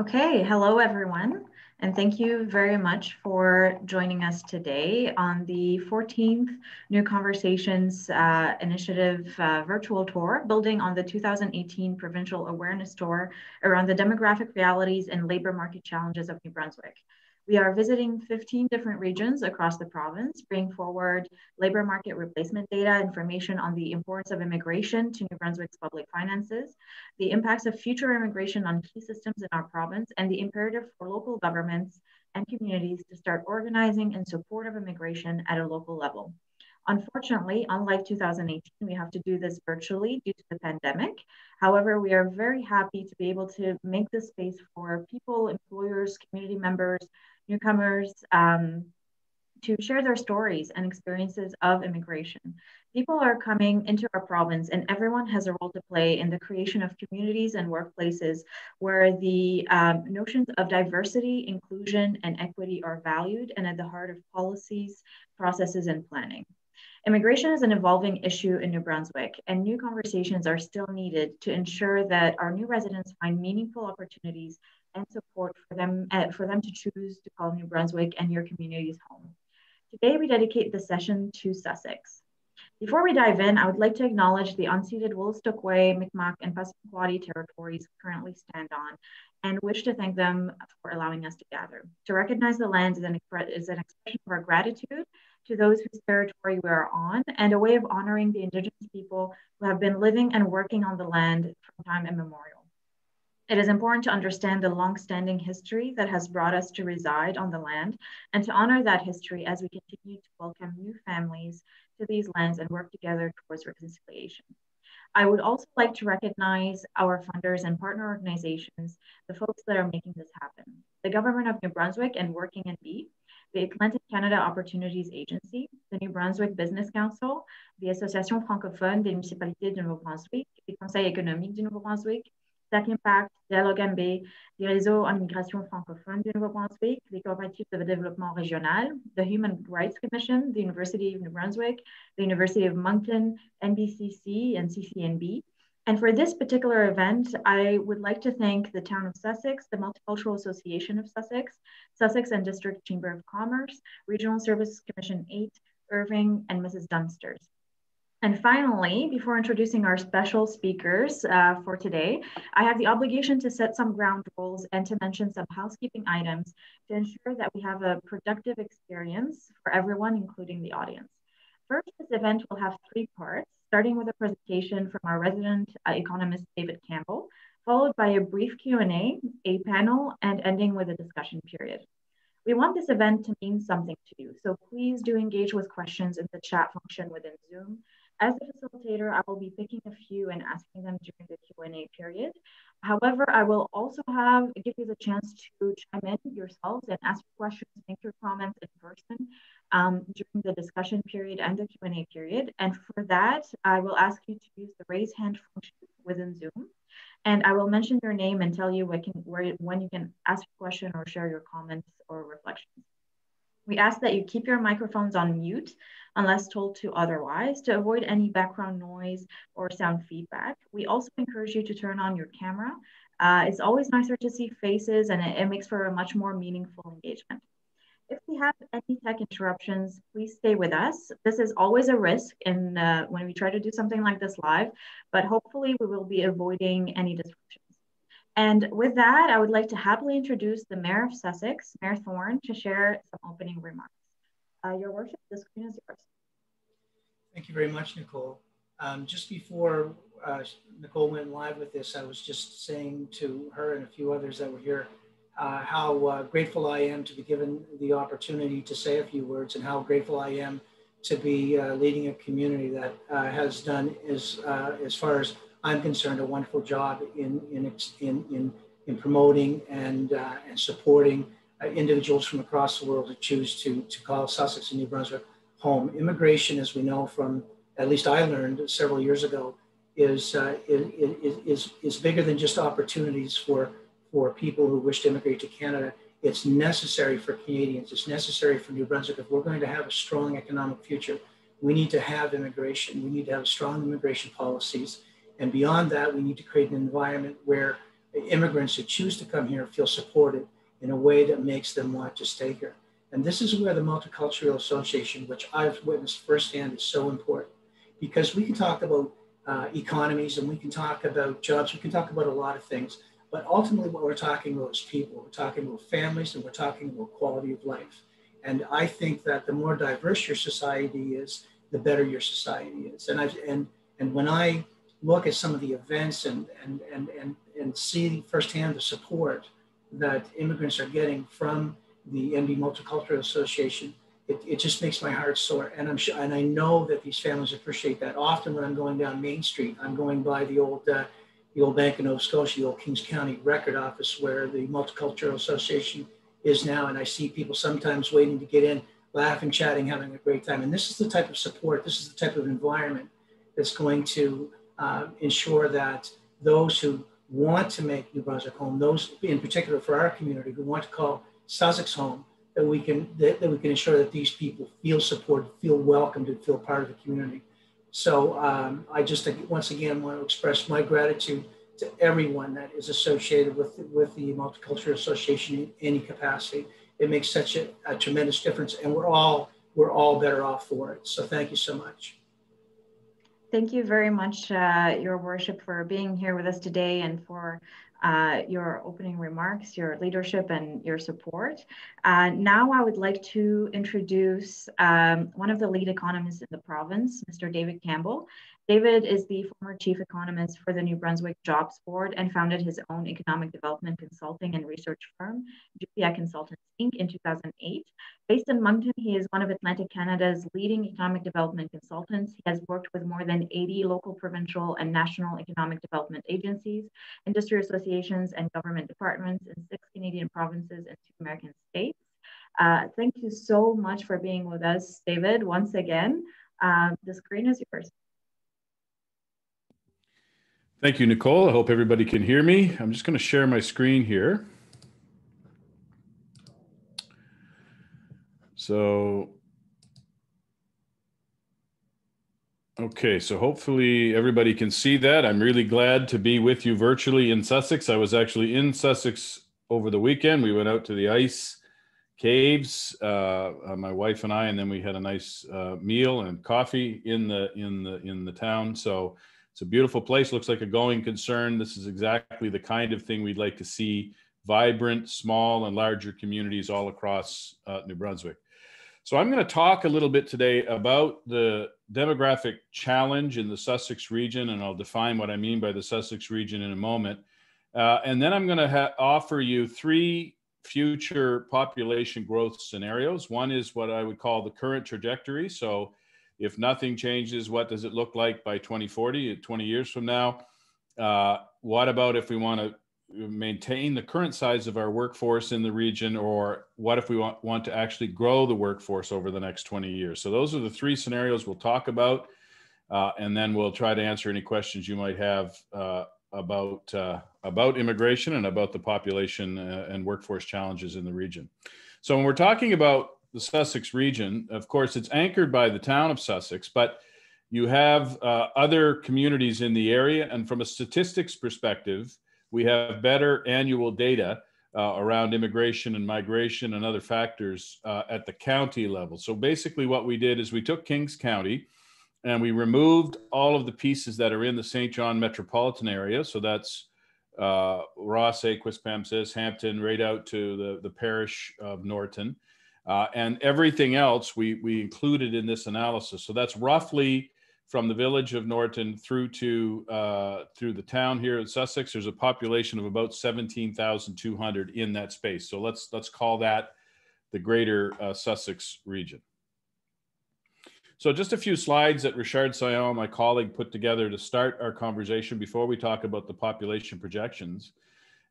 Okay, hello everyone, and thank you very much for joining us today on the 14th New Conversations Initiative virtual tour, building on the 2018 Provincial Awareness Tour around the demographic realities and labor market challenges of New Brunswick. We are visiting 15 different regions across the province, bringing forward labor market replacement data, information on the importance of immigration to New Brunswick's public finances, the impacts of future immigration on key systems in our province, and the imperative for local governments and communities to start organizing in support of immigration at a local level. Unfortunately, unlike 2018, we have to do this virtually due to the pandemic. However, we are very happy to be able to make this space for people, employers, community members, newcomers, to share their stories and experiences of immigration. People are coming into our province, and everyone has a role to play in the creation of communities and workplaces where the notions of diversity, inclusion, and equity are valued and at the heart of policies, processes, and planning. Immigration is an evolving issue in New Brunswick, and new conversations are still needed to ensure that our new residents find meaningful opportunities and support for them to choose to call New Brunswick and your communities home. Today, we dedicate the session to Sussex. Before we dive in, I would like to acknowledge the unceded Wolastoqey, Mi'kmaq, and Passamaquoddy territories we currently stand on, and wish to thank them for allowing us to gather. To recognize the land is an expression of our gratitude to those whose territory we are on, and a way of honoring the Indigenous people who have been living and working on the land from time immemorial. It is important to understand the long-standing history that has brought us to reside on the land and to honor that history as we continue to welcome new families to these lands and work together towards reconciliation. I would also like to recognize our funders and partner organizations, the folks that are making this happen. The Government of New Brunswick and Working in B, the Atlantic Canada Opportunities Agency, the New Brunswick Business Council, the Association francophone des municipalités du Nouveau-Brunswick, the Conseil économique du Nouveau-Brunswick, Stack Impact, Dialogue MB, les réseaux en immigration francophone du Nouveau-Brunswick, les coopératives de développement régional, the Human Rights Commission, the University of New Brunswick, the University of Moncton, NBCC, and CCNB. And for this particular event, I would like to thank the Town of Sussex, the Multicultural Association of Sussex, Sussex and District Chamber of Commerce, Regional Services Commission 8, Irving, and Mrs. Dunsters. And finally, before introducing our special speakers for today, I have the obligation to set some ground rules and to mention some housekeeping items to ensure that we have a productive experience for everyone, including the audience. First, this event will have three parts, starting with a presentation from our resident economist, David Campbell, followed by a brief Q&A, a panel, and ending with a discussion period. We want this event to mean something to you, so please do engage with questions in the chat function within Zoom. As a facilitator, I will be picking a few and asking them during the Q&A period. However, I will also give you the chance to chime in yourselves and ask questions, make your comments in person during the discussion period and the Q&A period. And for that, I will ask you to use the raise hand function within Zoom. And I will mention your name and tell you when you can ask a question or share your comments or reflections. We ask that you keep your microphones on mute unless told to otherwise to avoid any background noise or sound feedback. We also encourage you to turn on your camera. It's always nicer to see faces, and it makes for a much more meaningful engagement. If we have any tech interruptions, please stay with us. This is always a risk when we try to do something like this live, but hopefully we will be avoiding any disruptions. And with that, I would like to happily introduce the Mayor of Sussex, Mayor Thorne, to share some opening remarks. Your Worship, the screen is yours. Thank you very much, Nicole. Just before Nicole went live with this, I was just saying to her and a few others that were here how grateful I am to be given the opportunity to say a few words, and how grateful I am to be leading a community that has done, as far as I'm concerned, a wonderful job in promoting and supporting individuals from across the world who choose to call Sussex and New Brunswick home. Immigration, as we know from, at least I learned several years ago, is bigger than just opportunities for people who wish to immigrate to Canada. It's necessary for Canadians. It's necessary for New Brunswick. If we're going to have a strong economic future, we need to have immigration. We need to have strong immigration policies. And beyond that, we need to create an environment where immigrants who choose to come here feel supported in a way that makes them want to stay here. And this is where the Multicultural Association, which I've witnessed firsthand, is so important, because we can talk about economies and we can talk about jobs, we can talk about a lot of things, but ultimately what we're talking about is people. We're talking about families and we're talking about quality of life. And I think that the more diverse your society is, the better your society is. And when I look at some of the events and see firsthand the support that immigrants are getting from the NB Multicultural Association, it just makes my heart soar. And I'm sure, and I know that these families appreciate that. Often when I'm going down Main Street, I'm going by the old Bank of Nova Scotia, the old Kings County record office where the Multicultural Association is now. And I see people sometimes waiting to get in, laughing, chatting, having a great time. And this is the type of support, this is the type of environment that's going to ensure that those who want to make New Brunswick home, those in particular for our community who want to call Sussex home, that we can ensure that these people feel supported, feel welcomed, and feel part of the community. So I just once again want to express my gratitude to everyone that is associated with the Multicultural Association in any capacity. It makes such a tremendous difference, and we're all better off for it. So thank you so much. Thank you very much, Your Worship, for being here with us today and for your opening remarks, your leadership, and your support. Now I would like to introduce one of the lead economists in the province, Mr. David Campbell. David is the former chief economist for the New Brunswick Jobs Board and founded his own economic development consulting and research firm, GPI Consultants Inc. in 2008. Based in Moncton, he is one of Atlantic Canada's leading economic development consultants. He has worked with more than 80 local, provincial, and national economic development agencies, industry associations, and government departments in 6 Canadian provinces and 2 American states. Thank you so much for being with us, David, once again. The screen is yours. Thank you, Nicole. I hope everybody can hear me. I'm just going to share my screen here. So, okay, so hopefully everybody can see that. I'm really glad to be with you virtually in Sussex. I was actually in Sussex over the weekend. We went out to the ice caves, my wife and I, and then we had a nice meal and coffee in the town. So it's a beautiful place. Looks like a going concern. This is exactly the kind of thing we'd like to see: vibrant, small, and larger communities all across New Brunswick. So I'm going to talk a little bit today about the demographic challenge in the Sussex region, and I'll define what I mean by the Sussex region in a moment. And then I'm going to offer you 3 future population growth scenarios. One is what I would call the current trajectory. So if nothing changes, what does it look like by 2040, 20 years from now? What about if we want to maintain the current size of our workforce in the region, or what if we want to actually grow the workforce over the next 20 years? So those are the 3 scenarios we'll talk about, and then we'll try to answer any questions you might have about immigration and about the population and workforce challenges in the region. So when we're talking about the Sussex region, of course, it's anchored by the town of Sussex, but you have other communities in the area. And from a statistics perspective, we have better annual data around immigration and migration and other factors at the county level. So basically what we did is we took Kings County and we removed all of the pieces that are in the St. John metropolitan area. So that's Ross, Pamsis, Hampton, right out to the parish of Norton. And everything else we included in this analysis. So that's roughly from the village of Norton through the town here in Sussex. There's a population of about 17,200 in that space. So let's call that the greater Sussex region. So just a few slides that Richard Sayon, my colleague, put together to start our conversation before we talk about the population projections.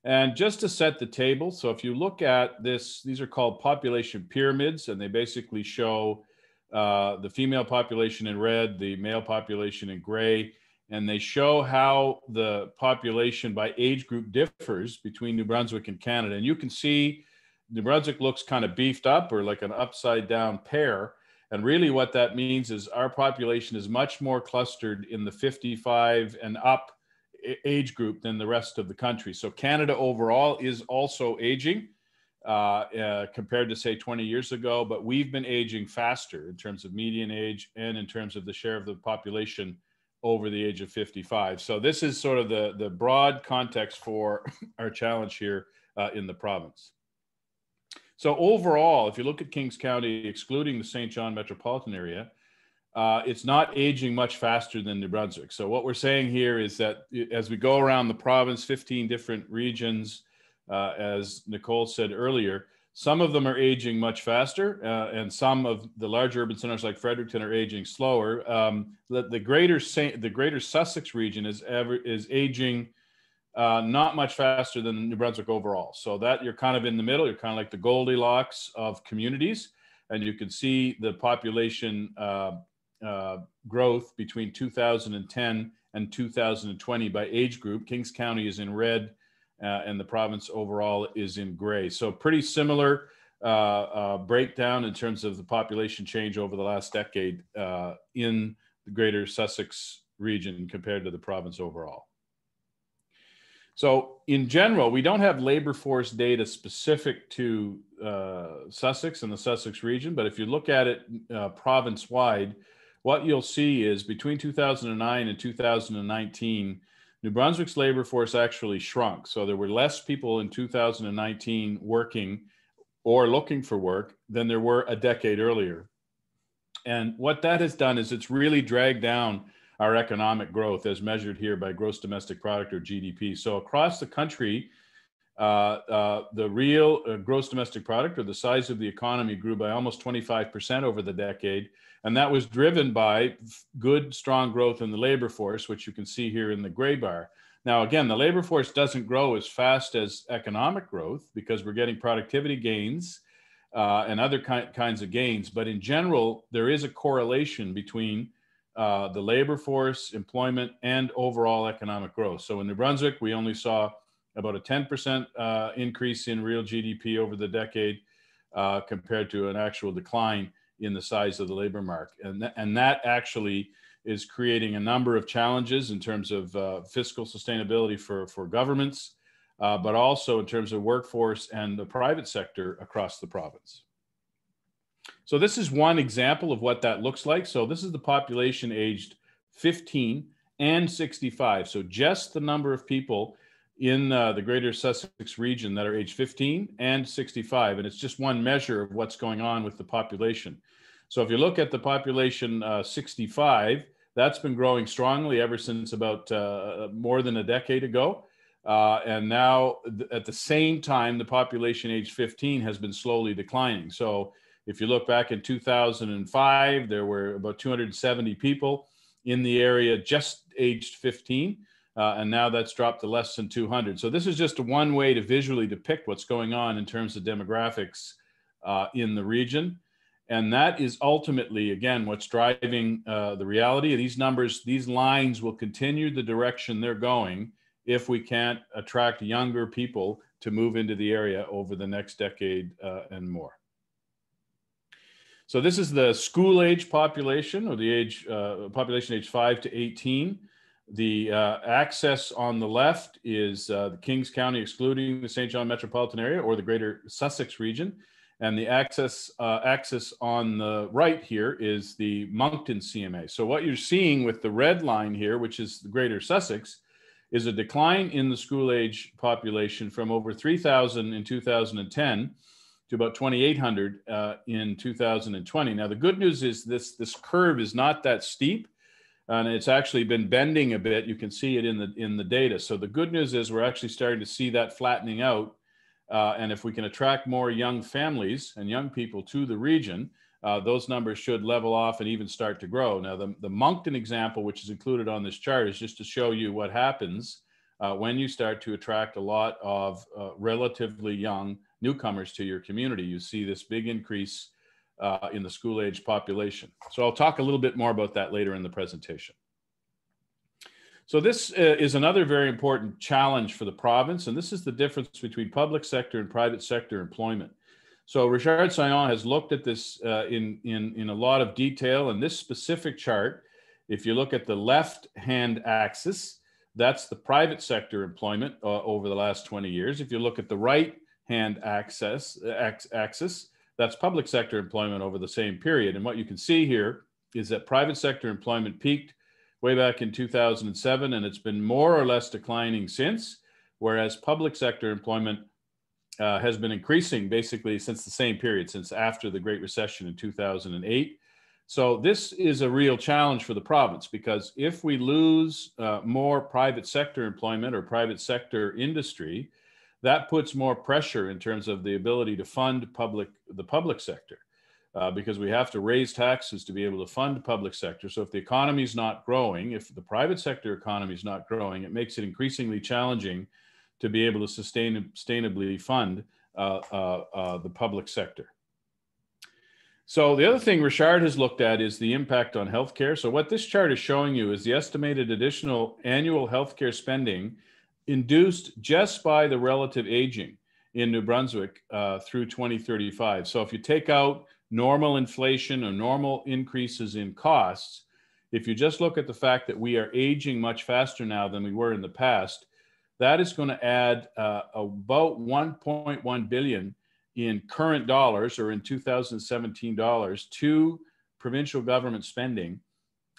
And just to set the table, so if you look at this, these are called population pyramids, and they basically show the female population in red, the male population in gray, and they show how the population by age group differs between New Brunswick and Canada. And you can see New Brunswick looks kind of beefed up, or like an upside down pear. And really what that means is our population is much more clustered in the 55 and up age group than the rest of the country. So Canada overall is also aging compared to say 20 years ago, but we've been aging faster in terms of median age and in terms of the share of the population over the age of 55. So this is sort of the broad context for our challenge here in the province. So overall, if you look at Kings County, excluding the St. John metropolitan area, it's not aging much faster than New Brunswick. So what we're saying here is that as we go around the province, 15 different regions, as Nicole said earlier, some of them are aging much faster, and some of the large urban centers like Fredericton are aging slower. The greater Sussex region is aging not much faster than New Brunswick overall. So that you're kind of in the middle. You're kind of like the Goldilocks of communities, and you can see the population growth between 2010 and 2020 by age group. Kings County is in red, and the province overall is in gray. So pretty similar breakdown in terms of the population change over the last decade in the greater Sussex region compared to the province overall. So in general, we don't have labor force data specific to Sussex and the Sussex region, but if you look at it province-wide, what you'll see is between 2009 and 2019, New Brunswick's labor force actually shrunk. So there were less people in 2019 working or looking for work than there were a decade earlier. And what that has done is it's really dragged down our economic growth as measured here by gross domestic product or GDP. So across the country, the real gross domestic product or the size of the economy grew by almost 25% over the decade. And that was driven by good, strong growth in the labor force, which you can see here in the gray bar. Now, again, the labor force doesn't grow as fast as economic growth because we're getting productivity gains and other kinds of gains. But in general, there is a correlation between the labor force, employment, and overall economic growth. So in New Brunswick, we only saw about a 10% increase in real GDP over the decade compared to an actual decline in the size of the labor market. And that actually is creating a number of challenges in terms of fiscal sustainability for governments, but also in terms of workforce and the private sector across the province. So this is one example of what that looks like. So this is the population aged 15 and 65. So just the number of people in the greater Sussex region that are age 15 and 65. And it's just one measure of what's going on with the population. So if you look at the population 65, that's been growing strongly ever since about more than a decade ago. And now at the same time, the population age 15 has been slowly declining. So if you look back in 2005, there were about 270 people in the area just aged 15. And now that's dropped to less than 200. So this is just one way to visually depict what's going on in terms of demographics in the region. And that is ultimately, again, what's driving the reality of these numbers. These lines will continue the direction they're going if we can't attract younger people to move into the area over the next decade and more. So this is the school age population, or the age population age 5 to 18. The axis on the left is the Kings County, excluding the St. John metropolitan area or the greater Sussex region. And the axis on the right here is the Moncton CMA. So what you're seeing with the red line here, which is the greater Sussex, is a decline in the school age population from over 3,000 in 2010 to about 2,800 in 2020. Now, the good news is this curve is not that steep, and it's actually been bending a bit. You can see it in the data. So the good news is we're actually starting to see that flattening out. And if we can attract more young families and young people to the region, those numbers should level off and even start to grow. Now, the Moncton example, which is included on this chart, is just to show you what happens when you start to attract a lot of relatively young newcomers to your community. You see this big increase in the school age population. So I'll talk a little bit more about that later in the presentation. So this is another very important challenge for the province, and this is the difference between public sector and private sector employment. So Richard Saillant has looked at this in a lot of detail, and this specific chart, if you look at the left-hand axis, That's the private sector employment over the last 20 years. If you look at the right-hand axis, that's public sector employment over the same period. And what you can see here is that private sector employment peaked way back in 2007, and it's been more or less declining since, whereas public sector employment has been increasing basically since the same period, since after the Great Recession in 2008. So this is a real challenge for the province, because if we lose more private sector employment or private sector industry, that puts more pressure in terms of the ability to fund the public sector, because we have to raise taxes to be able to fund public sector. So if the economy is not growing, if the private sector economy is not growing, it makes it increasingly challenging to be able to sustainably fund the public sector. So the other thing Richard has looked at is the impact on healthcare. So what this chart is showing you is the estimated additional annual healthcare spending induced just by the relative aging in New Brunswick through 2035. So if you take out normal inflation or normal increases in costs, if you just look at the fact that we are aging much faster now than we were in the past, that is going to add about 1.1 billion in current dollars, or in 2017 dollars, to provincial government spending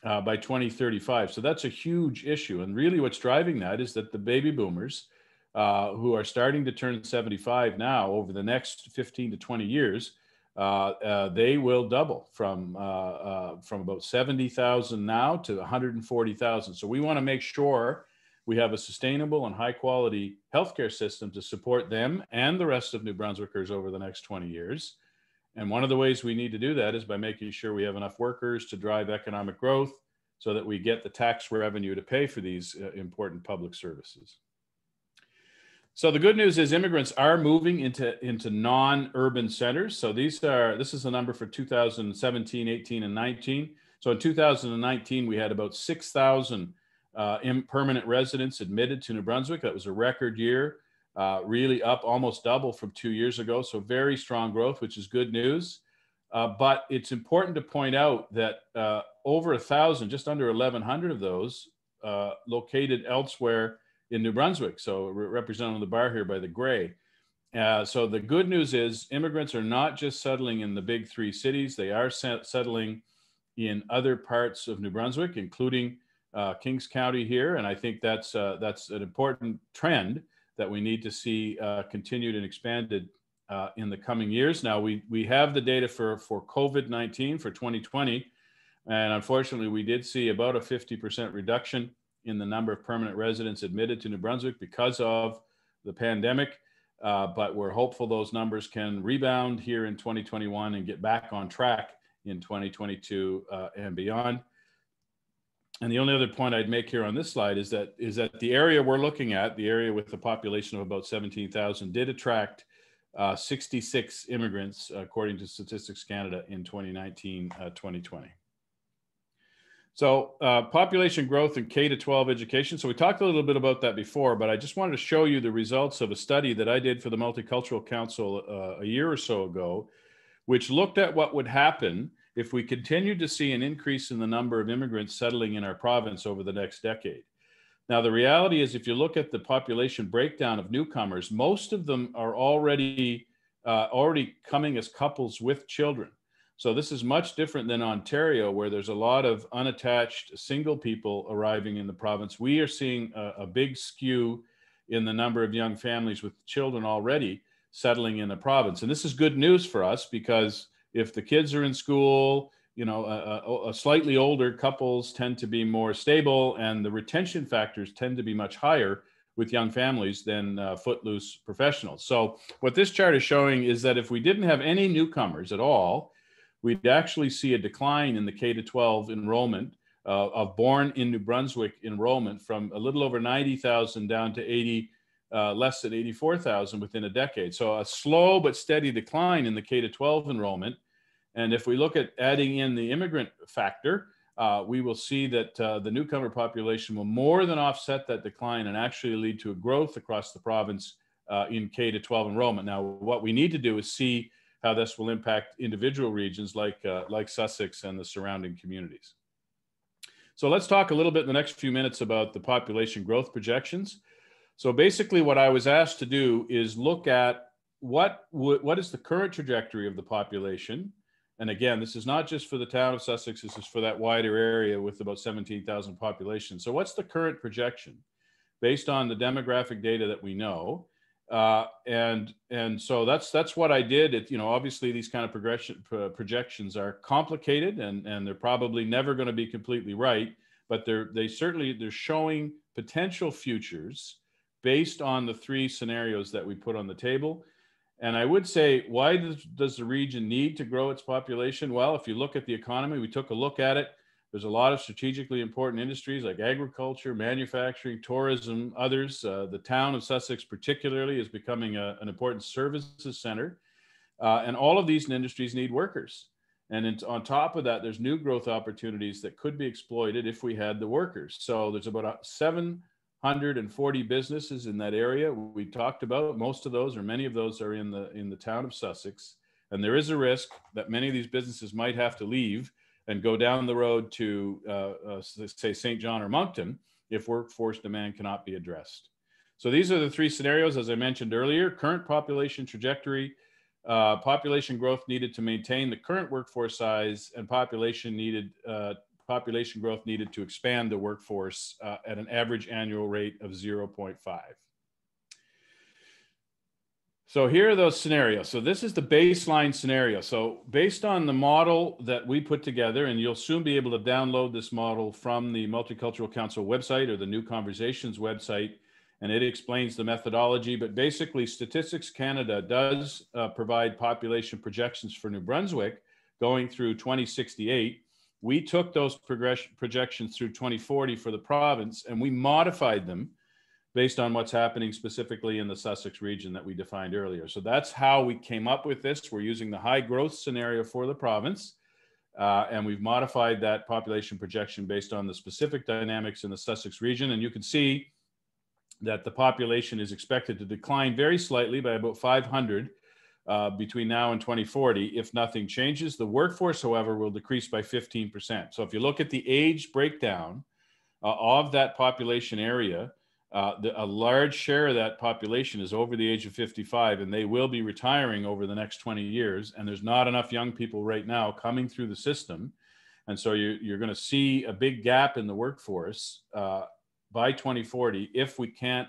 by 2035. So that's a huge issue. And really what's driving that is that the baby boomers who are starting to turn 75 now, over the next 15 to 20 years, they will double from about 70,000 now to 140,000. So we want to make sure we have a sustainable and high quality healthcare system to support them and the rest of New Brunswickers over the next 20 years. And one of the ways we need to do that is by making sure we have enough workers to drive economic growth so that we get the tax revenue to pay for these important public services. So the good news is immigrants are moving into non-urban centers. So this is the number for 2017, 18, and 19. So in 2019, we had about 6,000 permanent residents admitted to New Brunswick. That was a record year, really up almost double from 2 years ago. So very strong growth, which is good news. But it's important to point out that over 1,000, just under 1,100 of those located elsewhere in New Brunswick. So represented on the bar here by the gray. So the good news is immigrants are not just settling in the big three cities. They are settling in other parts of New Brunswick, including Kings County here. And I think that's an important trend that we need to see continued and expanded in the coming years. Now, we have the data for COVID-19 for 2020. And unfortunately, we did see about a 50% reduction in the number of permanent residents admitted to New Brunswick because of the pandemic. But we're hopeful those numbers can rebound here in 2021 and get back on track in 2022 and beyond. And the only other point I'd make here on this slide is that the area we're looking at, the area with the population of about 17,000, did attract 66 immigrants, according to Statistics Canada, in 2019-2020. So population growth in K-12 education. So we talked a little bit about that before, but I just wanted to show you the results of a study that I did for the Multicultural Council a year or so ago, which looked at what would happen if we continued to see an increase in the number of immigrants settling in our province over the next decade. Now, the reality is, if you look at the population breakdown of newcomers, most of them are already coming as couples with children. So this is much different than Ontario, where there's a lot of unattached single people arriving in the province. We are seeing a big skew in the number of young families with children already settling in the province. And this is good news for us, because if the kids are in school, you know, a slightly older couples tend to be more stable, and the retention factors tend to be much higher with young families than footloose professionals. So what this chart is showing is that if we didn't have any newcomers at all, we'd actually see a decline in the K-12 enrollment of born in New Brunswick enrollment from a little over 90,000 down to less than 84,000 within a decade. So a slow but steady decline in the K-12 enrollment. And if we look at adding in the immigrant factor, we will see that the newcomer population will more than offset that decline and actually lead to a growth across the province in K-12 enrollment. Now, what we need to do is see how this will impact individual regions like Sussex and the surrounding communities. So let's talk a little bit in the next few minutes about the population growth projections. So basically what I was asked to do is look at what is the current trajectory of the population. And again, this is not just for the town of Sussex, this is for that wider area with about 17,000 population. So what's the current projection based on the demographic data that we know? And so that's what I did. It, obviously these kind of projections are complicated and they're probably never going to be completely right, but they're showing potential futures based on the three scenarios that we put on the table. And I would say, why does the region need to grow its population? Well, if you look at the economy, we took a look at it. There's a lot of strategically important industries like agriculture, manufacturing, tourism, others. The town of Sussex particularly is becoming an important services center. And all of these industries need workers. And on top of that, there's new growth opportunities that could be exploited if we had the workers. So there's about 740 businesses in that area we talked about. Most of those, or many of those, are in the town of Sussex. And there is a risk that many of these businesses might have to leave and go down the road to, say, St. John or Moncton if workforce demand cannot be addressed. So these are the three scenarios, as I mentioned earlier: current population trajectory, population growth needed to maintain the current workforce size, and population growth needed to expand the workforce at an average annual rate of 0.5. So here are those scenarios. So this is the baseline scenario. So based on the model that we put together, and you'll soon be able to download this model from the Multicultural Council website or the New Conversations website, and it explains the methodology. But basically, Statistics Canada does provide population projections for New Brunswick going through 2068. We took those projections through 2040 for the province, and we modified them based on what's happening specifically in the Sussex region that we defined earlier. So that's how we came up with this. We're using the high growth scenario for the province, and we've modified that population projection based on the specific dynamics in the Sussex region. And you can see that the population is expected to decline very slightly by about 500 between now and 2040 if nothing changes. The workforce, however, will decrease by 15%. So if you look at the age breakdown of that population area, a large share of that population is over the age of 55, and they will be retiring over the next 20 years. And there's not enough young people right now coming through the system. And so you're going to see a big gap in the workforce by 2040 if we can't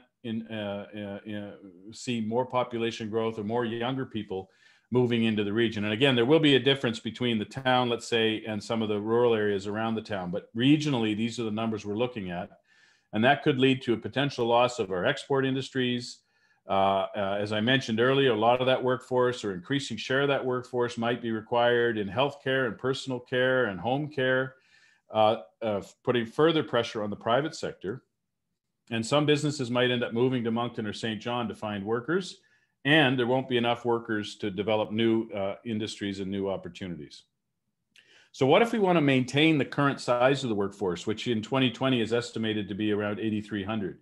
see more population growth or more younger people moving into the region. And again, there will be a difference between the town, let's say, and some of the rural areas around the town. But regionally, these are the numbers we're looking at. And that could lead to a potential loss of our export industries. As I mentioned earlier, a lot of that workforce, or increasing share of that workforce, might be required in healthcare and personal care and home care, putting further pressure on the private sector. And some businesses might end up moving to Moncton or St. John to find workers, and there won't be enough workers to develop new industries and new opportunities. So what if we want to maintain the current size of the workforce, which in 2020 is estimated to be around 8,300?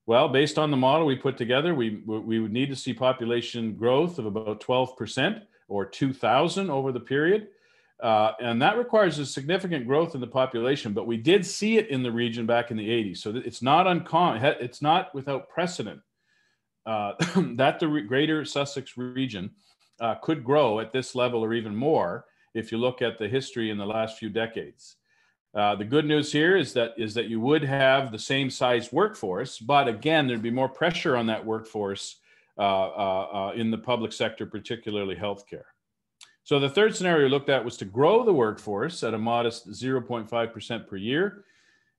Well, based on the model we put together, we would need to see population growth of about 12% or 2,000 over the period. And that requires a significant growth in the population, but we did see it in the region back in the 80s. So it's not uncommon, it's not without precedent that the greater Sussex region could grow at this level or even more if you look at the history in the last few decades. The good news here is that you would have the same size workforce, but again, there'd be more pressure on that workforce in the public sector, particularly healthcare. So the third scenario we looked at was to grow the workforce at a modest 0.5% per year.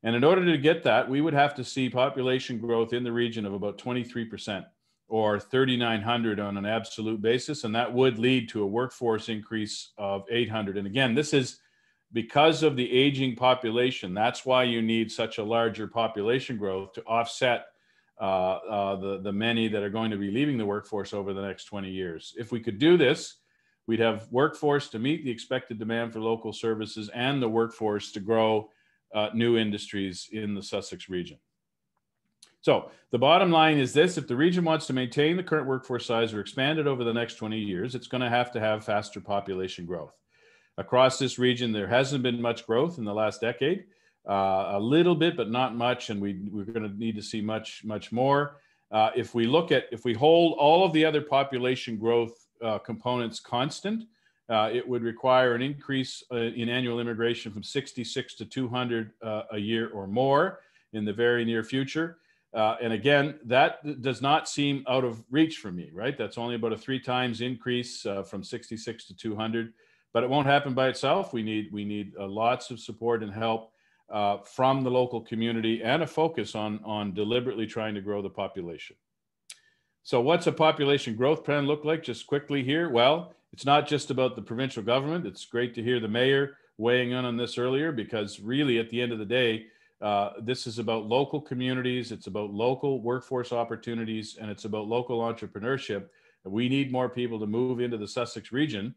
And in order to get that, we would have to see population growth in the region of about 23%, or 3,900 on an absolute basis. And that would lead to a workforce increase of 800. And again, this is because of the aging population. That's why you need such a larger population growth to offset the many that are going to be leaving the workforce over the next 20 years. If we could do this, we'd have workforce to meet the expected demand for local services and the workforce to grow new industries in the Sussex region. So the bottom line is this: if the region wants to maintain the current workforce size or expand it over the next 20 years, it's going to have faster population growth. Across this region, there hasn't been much growth in the last decade. a little bit, but not much, and we're going to need to see much more. If we hold all of the other population growth components constant, it would require an increase in annual immigration from 66 to 200 a year or more in the very near future. And again, that does not seem out of reach for me, right? That's only about a 3 times increase from 66 to 200, but it won't happen by itself. We need lots of support and help from the local community and a focus on deliberately trying to grow the population. So what's a population growth plan look like? Just quickly here. Well, it's not just about the provincial government. It's great to hear the mayor weighing in on this earlier, because really at the end of the day, this is about local communities, it's about local workforce opportunities, and it's about local entrepreneurship. And we need more people to move into the Sussex region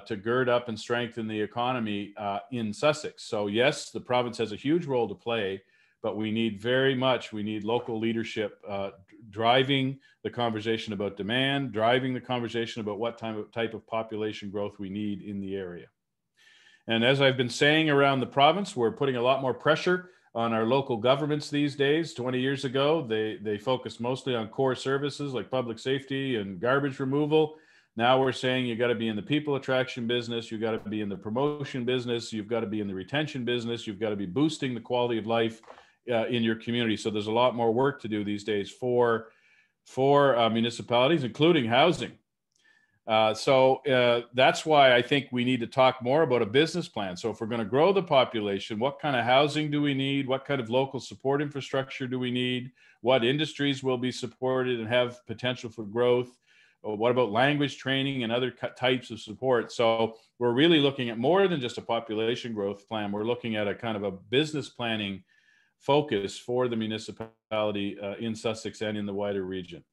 to gird up and strengthen the economy in Sussex. So yes, the province has a huge role to play, but we need local leadership driving the conversation about demand, driving the conversation about what type of population growth we need in the area. And as I've been saying around the province, we're putting a lot more pressure on our local governments these days. 20 years ago, they focused mostly on core services like public safety and garbage removal. Now we're saying you got to be in the people attraction business, you got to be in the promotion business, you've got to be in the retention business, you've got to be boosting the quality of life in your community. So there's a lot more work to do these days for municipalities, including housing. So that's why I think we need to talk more about a business plan. So if we're going to grow the population, what kind of housing do we need? What kind of local support infrastructure do we need? What industries will be supported and have potential for growth? What about language training and other types of support? So we're really looking at more than just a population growth plan. We're looking at a kind of a business planning focus for the municipality in Sussex and in the wider region.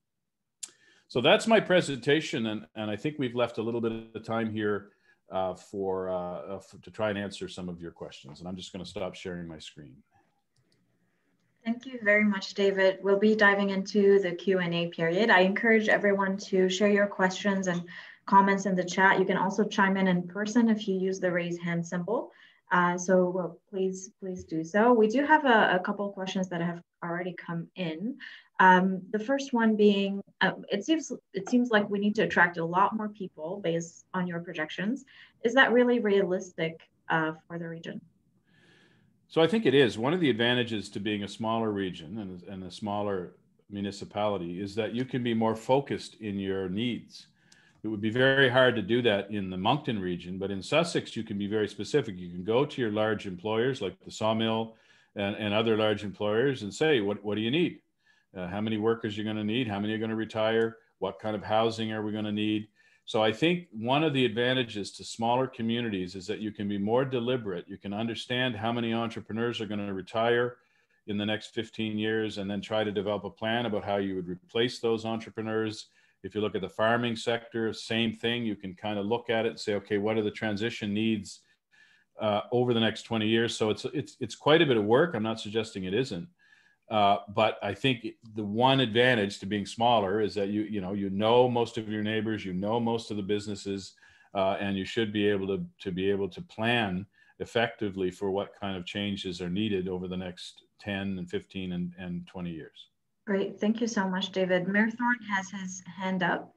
So that's my presentation, and I think we've left a little bit of time here to try and answer some of your questions. And I'm just going to stop sharing my screen. Thank you very much, David. We'll be diving into the Q&A period. I encourage everyone to share your questions and comments in the chat. You can also chime in person if you use the raise hand symbol. Please do so. We do have a couple of questions that have already come in. The first one being, it seems like we need to attract a lot more people based on your projections. Is that really realistic for the region? So I think it is. One of the advantages to being a smaller region and a smaller municipality is that you can be more focused in your needs. It would be very hard to do that in the Moncton region, but in Sussex, you can be very specific. You can go to your large employers like the sawmill and other large employers and say, what do you need? How many workers you're going to need? How many are going to retire? What kind of housing are we going to need? So I think one of the advantages to smaller communities is that you can be more deliberate. You can understand how many entrepreneurs are going to retire in the next 15 years and then try to develop a plan about how you would replace those entrepreneurs. If you look at the farming sector, same thing. You can kind of look at it and say, okay, what are the transition needs over the next 20 years? So it's quite a bit of work. I'm not suggesting it isn't. But I think the one advantage to being smaller is that you know most of your neighbors, you know most of the businesses, and you should be able to plan effectively for what kind of changes are needed over the next 10 and 15 and 20 years. Great, thank you so much, David. Mayor Thorne has his hand up.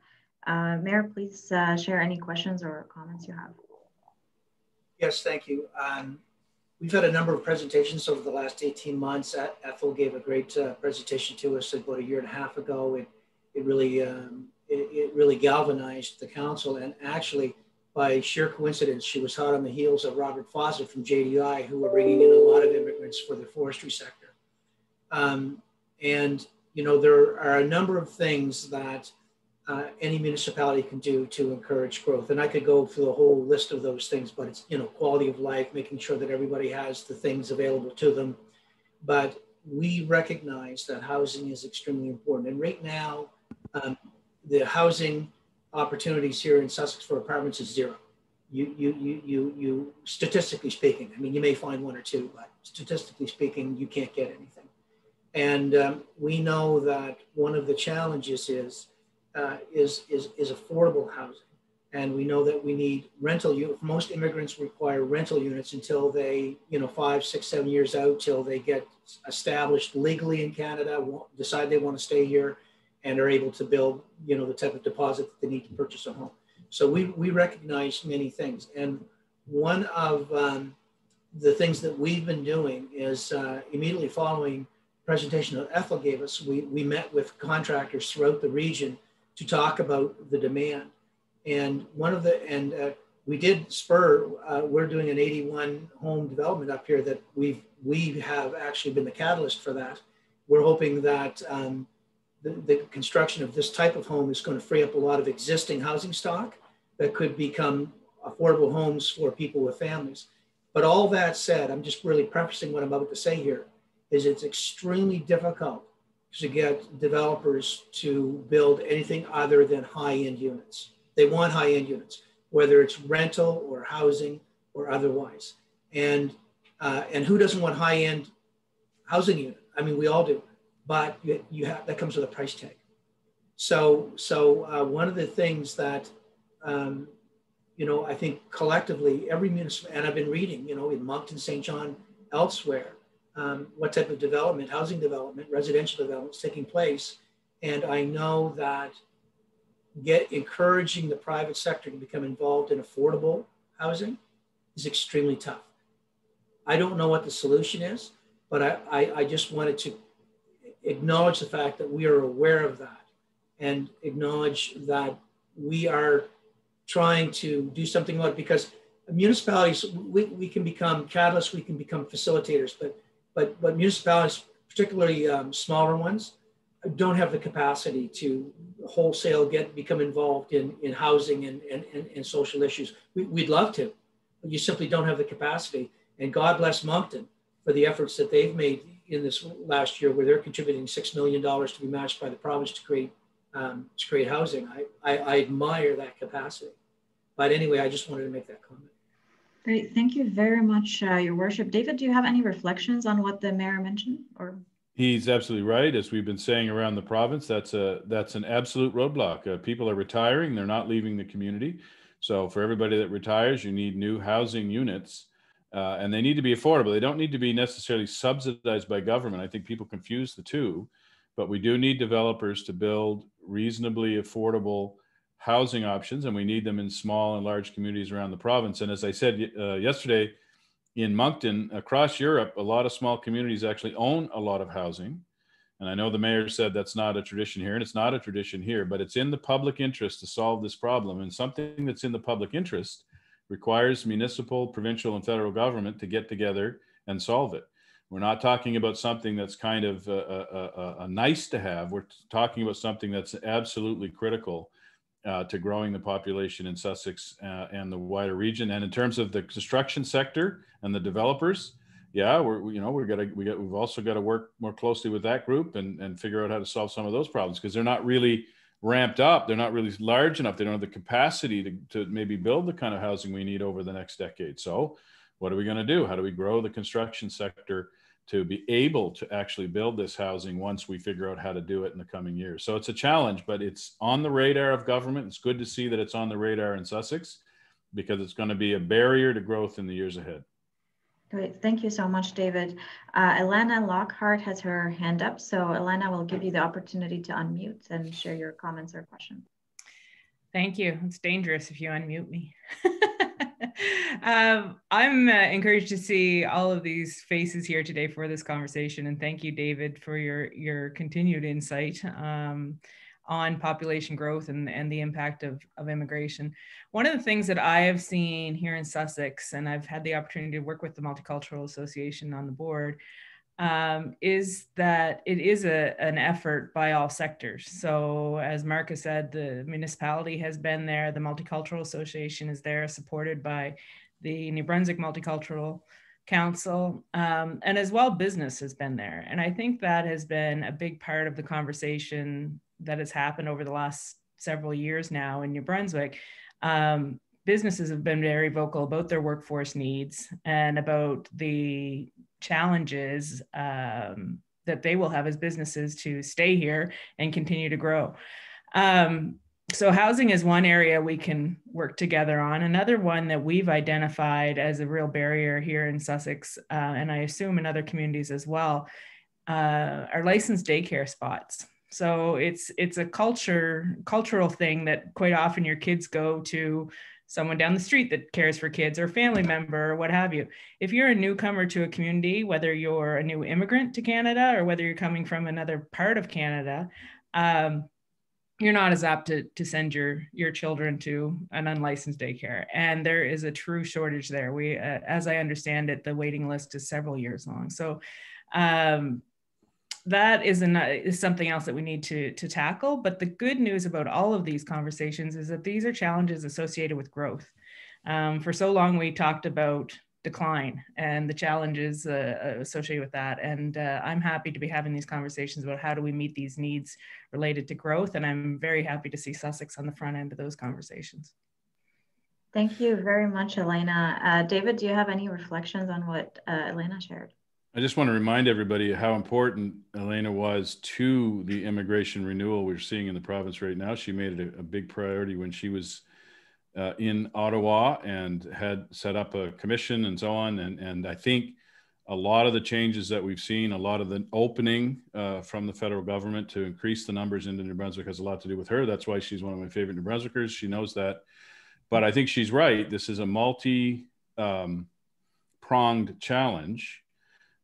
Mayor, please share any questions or comments you have. Yes, thank you. We've had a number of presentations over the last 18 months. Ethel gave a great presentation to us about a year and a half ago. It really galvanized the council, and actually, by sheer coincidence, she was hot on the heels of Robert Fawcett from JDI, who were bringing in a lot of immigrants for the forestry sector. And there are a number of things that any municipality can do to encourage growth. And I could go through the whole list of those things, but it's, quality of life, making sure that everybody has the things available to them. But we recognize that housing is extremely important. And right now, the housing opportunities here in Sussex for apartments is zero. You statistically speaking, I mean, you may find one or two, but statistically speaking, you can't get anything. And we know that one of the challenges is affordable housing. And we know that we need rental units. Most immigrants require rental units until they, 5, 6, 7 years out, till they get established legally in Canada, decide they want to stay here, and are able to build, the type of deposit that they need to purchase a home. So we recognize many things. And one of the things that we've been doing is immediately following the presentation that Ethel gave us, we met with contractors throughout the region to talk about the demand. And we did spur, we're doing an 81 home development up here that we have actually been the catalyst for that. We're hoping that the construction of this type of home is going to free up a lot of existing housing stock that could become affordable homes for people with families. But all that said, I'm just really prefacing what I'm about to say here, is it's extremely difficult to get developers to build anything other than high-end units. They want high-end units, whether it's rental or housing or otherwise. And who doesn't want high-end housing unit? I mean, we all do, but that comes with a price tag. So one of the things that I think collectively every municipal, and I've been reading, in Moncton, St. John, elsewhere, what type of development, housing development, residential development is taking place. And I know that encouraging the private sector to become involved in affordable housing is extremely tough. I don't know what the solution is, but I just wanted to acknowledge the fact that we are aware of that and acknowledge that we are trying to do something about it, because municipalities, we can become catalysts, we can become facilitators, but municipalities, particularly smaller ones, don't have the capacity to wholesale become involved in housing and social issues. We'd love to, but you simply don't have the capacity. And God bless Moncton for the efforts that they've made in this last year, where they're contributing $6 million to be matched by the province to create housing. I admire that capacity. But anyway, I just wanted to make that comment. Great, thank you very much, Your Worship. David, do you have any reflections on what the mayor mentioned? Or he's absolutely right. As we've been saying around the province, that's an absolute roadblock. People are retiring; they're not leaving the community. So for everybody that retires, you need new housing units, and they need to be affordable. They don't need to be necessarily subsidized by government. I think people confuse the two, but we do need developers to build reasonably affordable housing options, and we need them in small and large communities around the province. And as I said yesterday, in Moncton, across Europe, a lot of small communities actually own a lot of housing. And I know the mayor said that's not a tradition here, and it's not a tradition here, but it's in the public interest to solve this problem. And something that's in the public interest requires municipal, provincial, and federal government to get together and solve it. We're not talking about something that's kind of a nice to have. We're talking about something that's absolutely critical to growing the population in Sussex and the wider region. And in terms of the construction sector and the developers, yeah, we've also got to work more closely with that group and figure out how to solve some of those problems, because they're not really ramped up. They're not really large enough. They don't have the capacity to maybe build the kind of housing we need over the next decade. So what are we going to do? How do we grow the construction sector to be able to actually build this housing once we figure out how to do it in the coming years? So it's a challenge, but it's on the radar of government. It's good to see that it's on the radar in Sussex, because it's going to be a barrier to growth in the years ahead. Great, thank you so much, David. Elena Lockhart has her hand up. So Elena, will give you the opportunity to unmute and share your comments or questions. Thank you. It's dangerous if you unmute me. I'm encouraged to see all of these faces here today for this conversation, and thank you, David, for your continued insight on population growth and the impact of immigration. One of the things that I have seen here in Sussex, and I've had the opportunity to work with the Multicultural Association on the board, is that it is an effort by all sectors. So as Mark has said, the municipality has been there, the Multicultural Association is there, supported by the New Brunswick Multicultural Council, and as well business has been there. And I think that has been a big part of the conversation that has happened over the last several years now in New Brunswick. Businesses have been very vocal about their workforce needs and about the challenges that they will have as businesses to stay here and continue to grow. So housing is one area we can work together on. Another one that we've identified as a real barrier here in Sussex, and I assume in other communities as well, are licensed daycare spots. So it's a cultural thing that quite often your kids go to someone down the street that cares for kids, or a family member, or what have you. If you're a newcomer to a community, whether you're a new immigrant to Canada or whether you're coming from another part of Canada, you're not as apt to send your children to an unlicensed daycare. And there is a true shortage there. We, as I understand it, the waiting list is several years long. So that is something else that we need to tackle. But the good news about all of these conversations is that these are challenges associated with growth. For so long, we talked about decline and the challenges associated with that. And I'm happy to be having these conversations about how do we meet these needs related to growth. And I'm very happy to see Sussex on the front end of those conversations. Thank you very much, Elena. David, do you have any reflections on what Elena shared? I just want to remind everybody how important Elena was to the immigration renewal we're seeing in the province right now. She made it a big priority when she was in Ottawa and had set up a commission and so on. And I think a lot of the changes that we've seen, a lot of the opening from the federal government to increase the numbers into New Brunswick has a lot to do with her. That's why she's one of my favorite New Brunswickers. She knows that. But I think she's right. This is a multi-pronged challenge.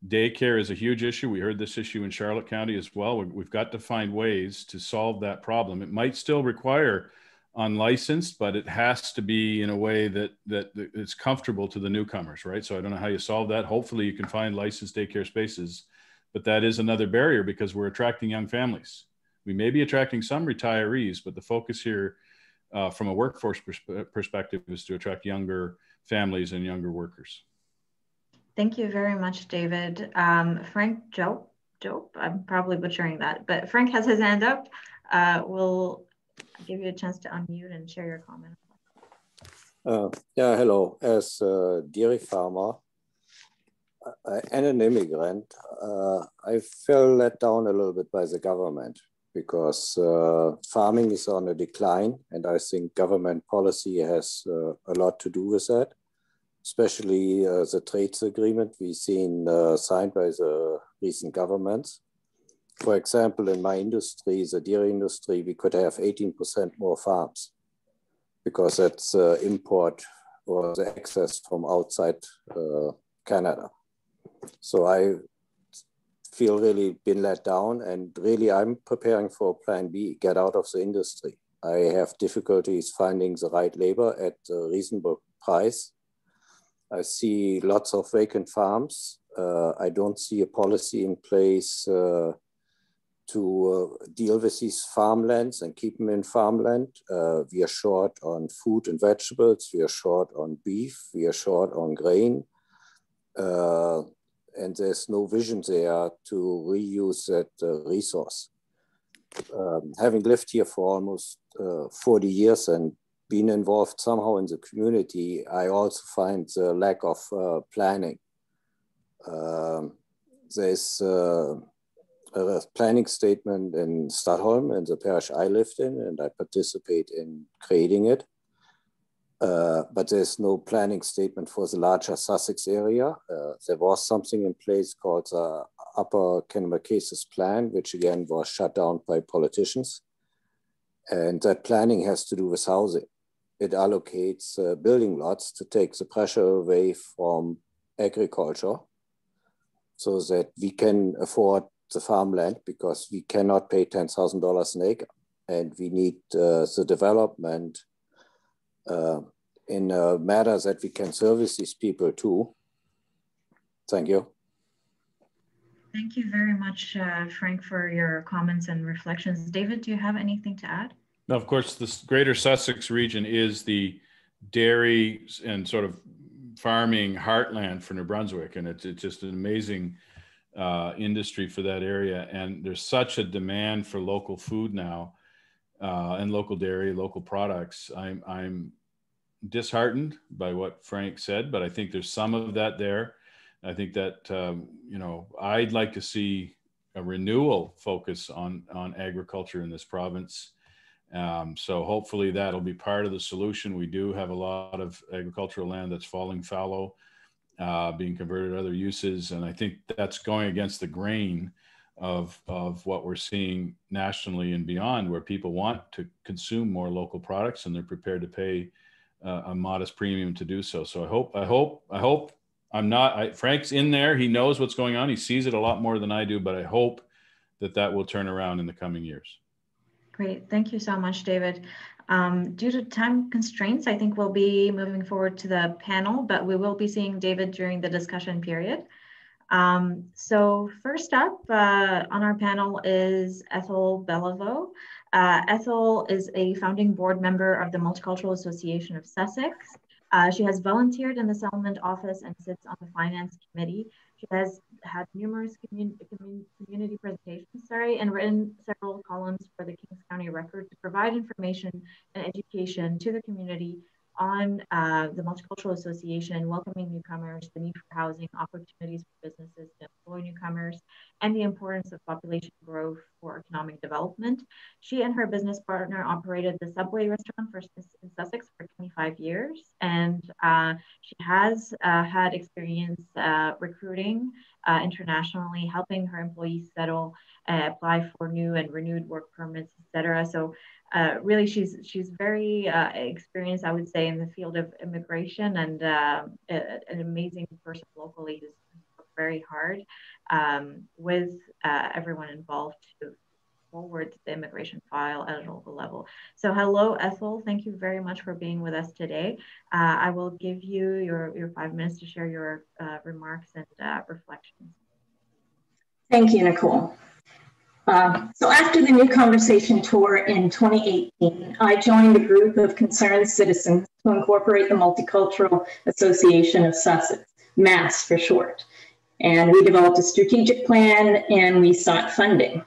Daycare is a huge issue. We heard this issue in Charlotte County as well. We've got to find ways to solve that problem. It might still require unlicensed, but it has to be in a way that it's comfortable to the newcomers, right? So I don't know how you solve that. Hopefully you can find licensed daycare spaces, but that is another barrier because we're attracting young families. We may be attracting some retirees, but the focus here from a workforce perspective is to attract younger families and younger workers. Thank you very much, David. Frank Jope, I'm probably butchering that, but Frank has his hand up. We'll give you a chance to unmute and share your comment. Yeah, hello. As a dairy farmer and an immigrant, I felt let down a little bit by the government because farming is on a decline, and I think government policy has a lot to do with that, especially the trades agreement we've seen signed by the recent governments. For example, in my industry, the dairy industry, we could have 18% more farms because that's import or the access from outside Canada. So I feel really been let down, and really I'm preparing for plan B, get out of the industry. I have difficulties finding the right labor at a reasonable price. I see lots of vacant farms. I don't see a policy in place to deal with these farmlands and keep them in farmland. We are short on food and vegetables. We are short on beef. We are short on grain. And there's no vision there to reuse that resource. Having lived here for almost 40 years and been involved somehow in the community, I also find the lack of planning. There's a planning statement in Stadholm, in the parish I lived in, and I participate in creating it. But there's no planning statement for the larger Sussex area. There was something in place called the Upper Kennebecasis Plan, which again was shut down by politicians. And that planning has to do with housing. It allocates building lots to take the pressure away from agriculture so that we can afford the farmland, because we cannot pay $10,000 an acre. And we need the development in a matter that we can service these people too. Thank you. Thank you very much, Frank, for your comments and reflections. David, do you have anything to add? No, of course, this greater Sussex region is the dairy and sort of farming heartland for New Brunswick. And it's just an amazing industry for that area. And there's such a demand for local food now and local dairy, local products. I'm disheartened by what Frank said, but I think there's some of that there. I think that, you know, I'd like to see a renewal focus on agriculture in this province. So hopefully that'll be part of the solution. We do have a lot of agricultural land that's falling fallow, being converted to other uses. And I think that's going against the grain of what we're seeing nationally and beyond, where people want to consume more local products and they're prepared to pay a modest premium to do so. So I hope Frank's in there. He knows what's going on. He sees it a lot more than I do, but I hope that will turn around in the coming years. Great. Thank you so much, David. Due to time constraints, I think we'll be moving forward to the panel, but we will be seeing David during the discussion period. So first up on our panel is Ethel Beliveau. Ethel is a founding board member of the Multicultural Association of Sussex. She has volunteered in the settlement office and sits on the finance committee. She has had numerous community presentations, and written several columns for the Kings County Record to provide information and education to the community on the Multicultural Association, welcoming newcomers, the need for housing, opportunities for businesses to employ newcomers, and the importance of population growth for economic development. She and her business partner operated the Subway restaurant in Sussex for 25 years, and she has had experience recruiting internationally, helping her employees settle, apply for new and renewed work permits, etc. So really, she's very experienced, I would say, in the field of immigration, and an amazing person locally who's worked very hard with everyone involved to forward the immigration file at a local level. So hello, Ethel. Thank you very much for being with us today. I will give you your 5 minutes to share your remarks and reflections. Thank you, Nicole. So after the New Conversation Tour in 2018, I joined a group of concerned citizens to incorporate the Multicultural Association of Sussex, MASS for short. And we developed a strategic plan and we sought funding.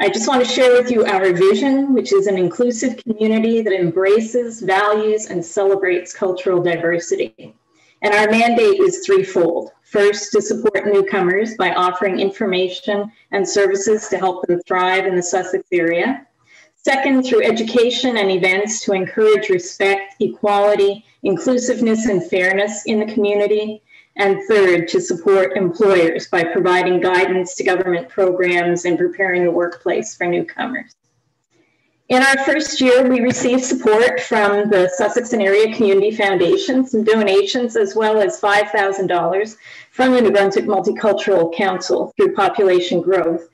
I just want to share with you our vision, which is an inclusive community that embraces, values, and celebrates cultural diversity. And our mandate is threefold. First, to support newcomers by offering information and services to help them thrive in the Sussex area. Second, through education and events to encourage respect, equality, inclusiveness, and fairness in the community. And third, to support employers by providing guidance to government programs and preparing the workplace for newcomers. In our first year, we received support from the Sussex and Area Community Foundation, some donations, as well as $5,000 from the New Brunswick Multicultural Council through population growth,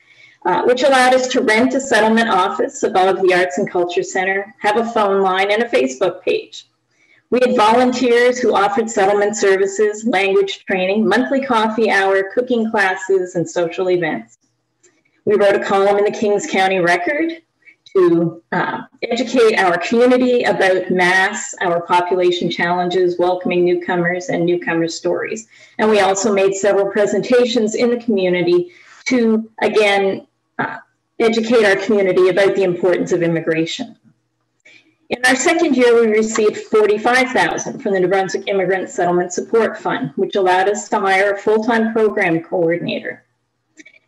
which allowed us to rent a settlement office above the Arts and Culture Center, have a phone line, and a Facebook page. We had volunteers who offered settlement services, language training, monthly coffee hour, cooking classes, and social events. We wrote a column in the Kings County Record to educate our community about MASS, our population challenges, welcoming newcomers, and newcomer stories. And we also made several presentations in the community to, again, educate our community about the importance of immigration. In our second year, we received $45,000 from the New Brunswick Immigrant Settlement Support Fund, which allowed us to hire a full-time program coordinator.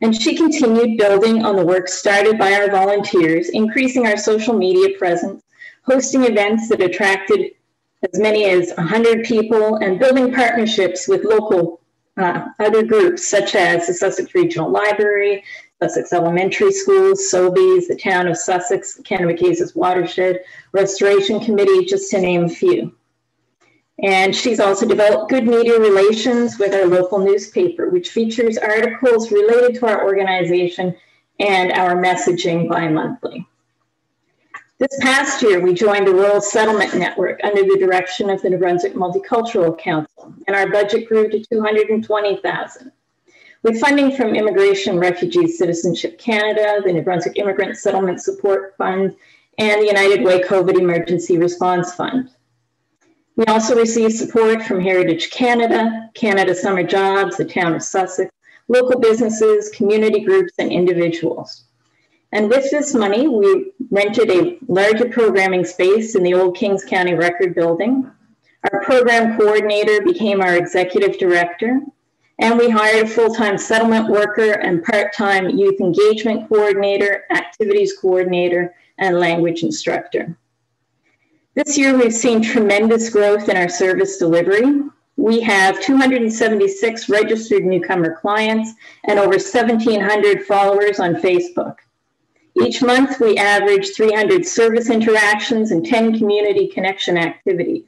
And she continued building on the work started by our volunteers, increasing our social media presence, hosting events that attracted as many as 100 people, and building partnerships with local other groups, such as the Sussex Regional Library, Sussex Elementary Schools, Sobeys, the Town of Sussex, Kennebecasis Watershed Restoration Committee, just to name a few. And she's also developed good media relations with our local newspaper, which features articles related to our organization and our messaging bi-monthly. This past year, we joined the Rural Settlement Network under the direction of the New Brunswick Multicultural Council, and our budget grew to $220,000. With funding from Immigration, Refugees, Citizenship Canada, the New Brunswick Immigrant Settlement Support Fund, and the United Way COVID Emergency Response Fund. We also received support from Heritage Canada, Canada Summer Jobs, the Town of Sussex, local businesses, community groups, and individuals. And with this money, we rented a larger programming space in the old Kings County Record building. Our program coordinator became our executive director, and we hired a full-time settlement worker and part-time youth engagement coordinator, activities coordinator, and language instructor. This year, we've seen tremendous growth in our service delivery. We have 276 registered newcomer clients and over 1,700 followers on Facebook. Each month, we average 300 service interactions and 10 community connection activities.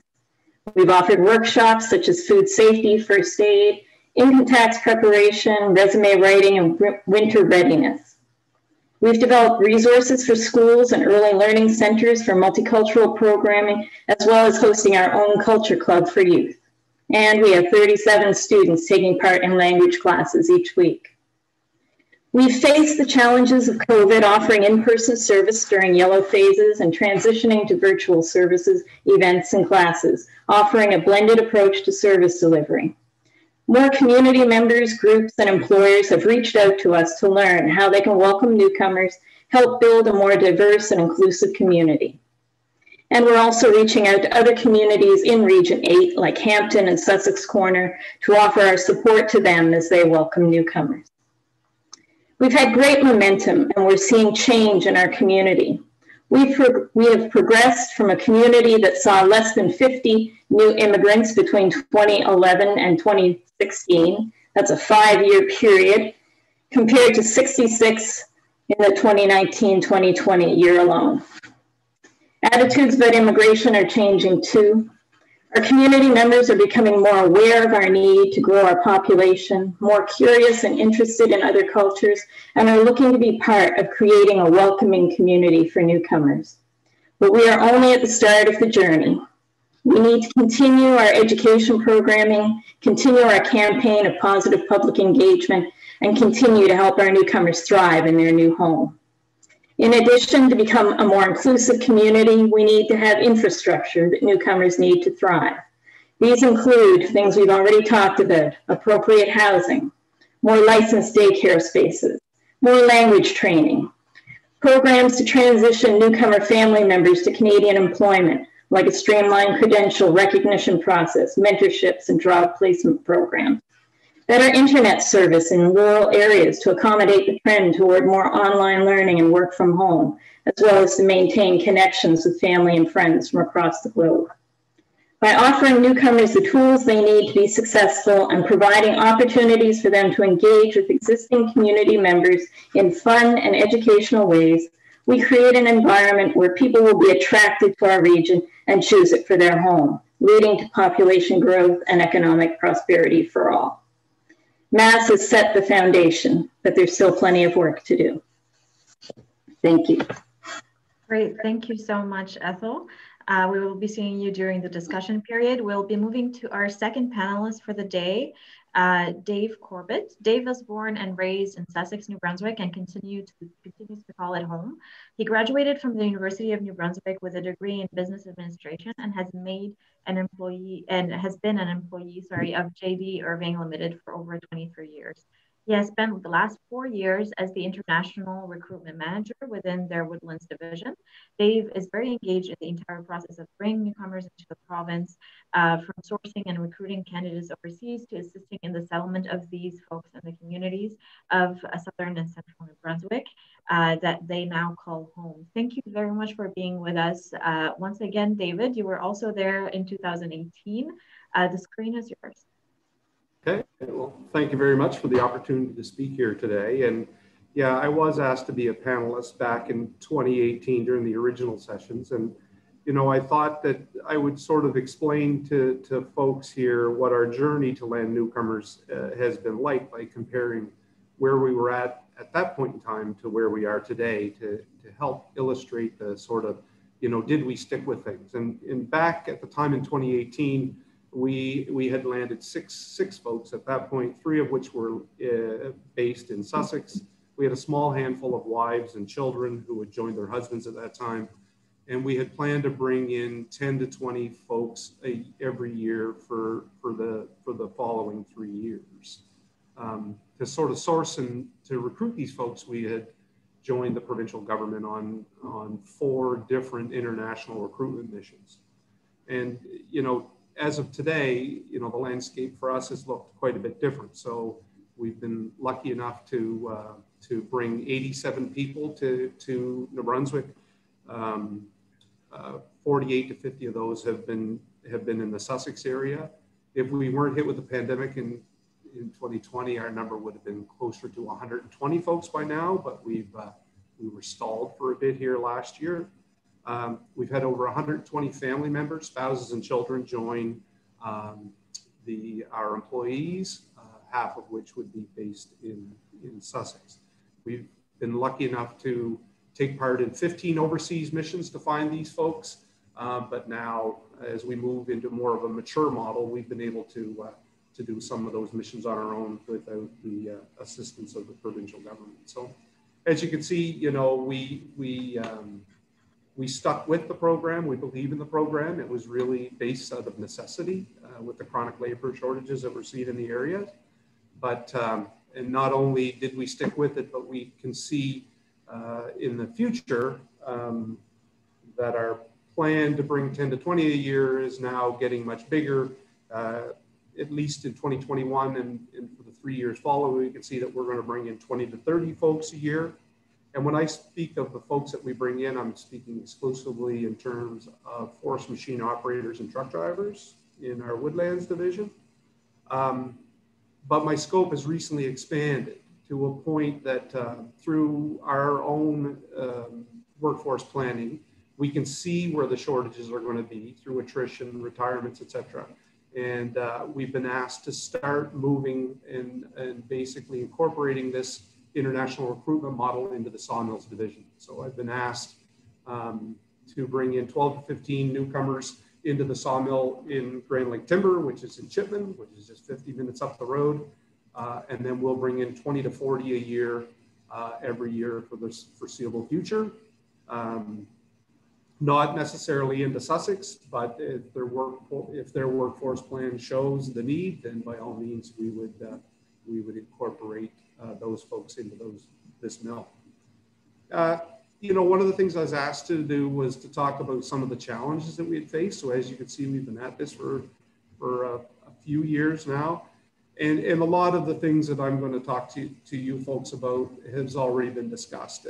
We've offered workshops such as food safety, first aid, income tax preparation, resume writing, and winter readiness. We've developed resources for schools and early learning centers for multicultural programming, as well as hosting our own culture club for youth. And we have 37 students taking part in language classes each week. We've faced the challenges of COVID, offering in-person service during yellow phases and transitioning to virtual services, events, and classes, offering a blended approach to service delivery. More community members, groups, and employers have reached out to us to learn how they can welcome newcomers, help build a more diverse and inclusive community. And we're also reaching out to other communities in Region 8, like Hampton and Sussex Corner, to offer our support to them as they welcome newcomers. We've had great momentum, and we're seeing change in our community. We have progressed from a community that saw less than 50 new immigrants between 2011 and 2016. That's a 5-year period, compared to 66 in the 2019-2020 year alone. Attitudes about immigration are changing too. Our community members are becoming more aware of our need to grow our population, more curious and interested in other cultures, and are looking to be part of creating a welcoming community for newcomers. But we are only at the start of the journey. We need to continue our education programming, continue our campaign of positive public engagement, and continue to help our newcomers thrive in their new home. In addition, to become a more inclusive community, we need to have infrastructure that newcomers need to thrive. These include things we've already talked about: appropriate housing, more licensed daycare spaces, more language training, programs to transition newcomer family members to Canadian employment, like a streamlined credential recognition process, mentorships, and job placement programs. Better internet service in rural areas to accommodate the trend toward more online learning and work from home, as well as to maintain connections with family and friends from across the globe. By offering newcomers the tools they need to be successful and providing opportunities for them to engage with existing community members in fun and educational ways, we create an environment where people will be attracted to our region and choose it for their home, leading to population growth and economic prosperity for all. Mass has set the foundation, but there's still plenty of work to do. Thank you. Great, thank you so much, Ethel. We will be seeing you during the discussion period. We'll be moving to our second panelist for the day, Dave Corbett. Dave was born and raised in Sussex, New Brunswick, and continues to call it home. He graduated from the University of New Brunswick with a degree in business administration and has been an employee of JD Irving Limited for over 23 years. He has spent the last 4 years as the international recruitment manager within their Woodlands division. Dave is very engaged in the entire process of bringing newcomers into the province, from sourcing and recruiting candidates overseas to assisting in the settlement of these folks in the communities of southern and central New Brunswick that they now call home. Thank you very much for being with us. Once again, David, you were also there in 2018. The screen is yours. Okay, well, thank you very much for the opportunity to speak here today. And yeah, I was asked to be a panelist back in 2018 during the original sessions. And, you know, I thought that I would sort of explain to folks here what our journey to land newcomers has been like by comparing where we were at that point in time to where we are today to help illustrate the sort of, you know, did we stick with things? And back at the time in 2018, we had landed six folks at that point, 3 of which were based in Sussex. We had a small handful of wives and children who had joined their husbands at that time. And we had planned to bring in 10 to 20 folks every year for the following 3 years. To sort of source and to recruit these folks, we had joined the provincial government on 4 different international recruitment missions. And, you know, as of today, you know, the landscape for us has looked quite a bit different. So we've been lucky enough to bring 87 people to New Brunswick 48 to 50 of those have been in the Sussex area. If we weren't hit with the pandemic in 2020, our number would have been closer to 120 folks by now, but we were stalled for a bit here last year. We've had over 120 family members, spouses and children join our employees, half of which would be based in Sussex. We've been lucky enough to take part in 15 overseas missions to find these folks. But now, as we move into more of a mature model, we've been able to do some of those missions on our own without the assistance of the provincial government. So, as you can see, you know, we stuck with the program. We believe in the program. It was really based out of necessity with the chronic labor shortages that we're seeing in the area. But and not only did we stick with it, but we can see in the future that our plan to bring 10 to 20 a year is now getting much bigger. At least in 2021 and for the 3 years following, we can see that we're going to bring in 20 to 30 folks a year. And when I speak of the folks that we bring in, I'm speaking exclusively in terms of forest machine operators and truck drivers in our Woodlands division. But my scope has recently expanded to a point that through our own workforce planning, we can see where the shortages are going to be through attrition, retirements, et cetera. And we've been asked to start moving and basically incorporating this international recruitment model into the sawmills division. So I've been asked to bring in 12 to 15 newcomers into the sawmill in Grand Lake Timber, which is in Chipman, which is just 50 minutes up the road. And then we'll bring in 20 to 40 a year every year for the foreseeable future. Not necessarily into Sussex, but if their workforce plan shows the need, then by all means we would incorporate those folks into this mill. You know, one of the things I was asked to do was to talk about some of the challenges that we had faced. So as you can see, we've been at this for a few years now. And a lot of the things that I'm going to talk to you folks about has already been discussed.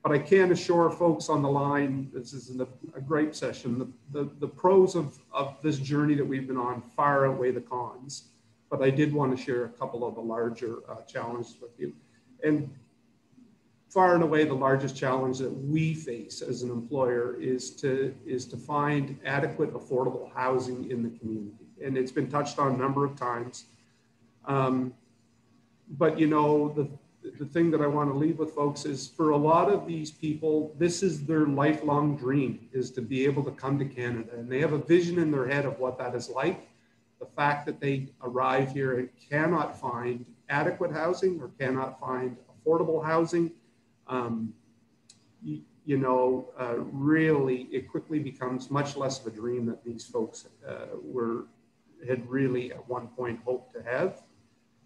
But I can assure folks on the line, this isn't a gripe session, the pros of this journey that we've been on far outweigh the cons. But I did want to share a couple of the larger challenges with you. And far and away, the largest challenge that we face as an employer is to find adequate, affordable housing in the community. And it's been touched on a number of times. But you know, the thing that I want to leave with folks is for a lot of these people, this is their lifelong dream, is to be able to come to Canada. And they have a vision in their head of what that is like. The fact that they arrive here and cannot find adequate housing or cannot find affordable housing, really, it quickly becomes much less of a dream that these folks had really at one point hoped to have.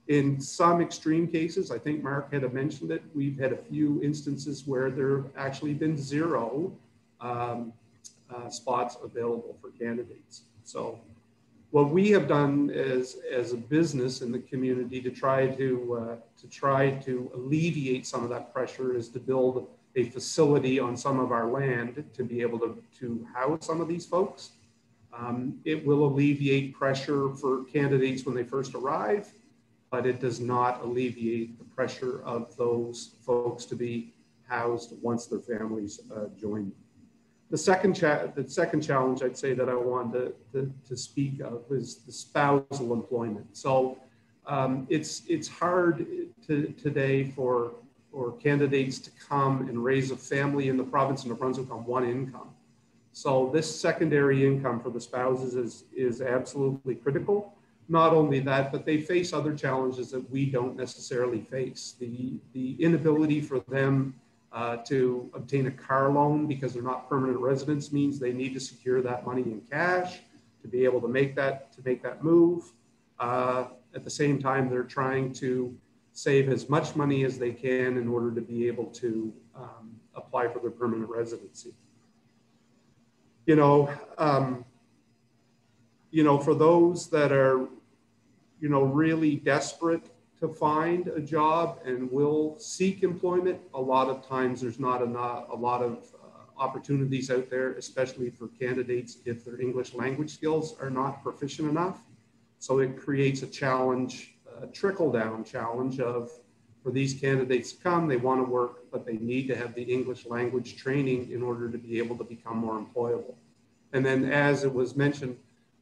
In some extreme cases, I think Mark had mentioned it, we've had a few instances where there have actually been zero spots available for candidates. So what we have done as a business in the community to try to alleviate some of that pressure is to build a facility on some of our land to be able to house some of these folks. It will alleviate pressure for candidates when they first arrive, but it does not alleviate the pressure of those folks to be housed once their families join. The second challenge I'd say that I wanted to speak of is the spousal employment. So it's hard today for candidates to come and raise a family in the province of New Brunswick on one income. So this secondary income for the spouses is absolutely critical. Not only that, but they face other challenges that we don't necessarily face. The inability for them to obtain a car loan because they're not permanent residents means they need to secure that money in cash to be able to make that move. At the same time, they're trying to save as much money as they can in order to be able to apply for their permanent residency. For those that are, really desperate to find a job and will seek employment. A lot of times there's not a lot of opportunities out there, especially for candidates if their English language skills are not proficient enough. So it creates a challenge, a trickle-down challenge of, for these candidates to come, they want to work, but they need to have the English language training in order to be able to become more employable. And then, as it was mentioned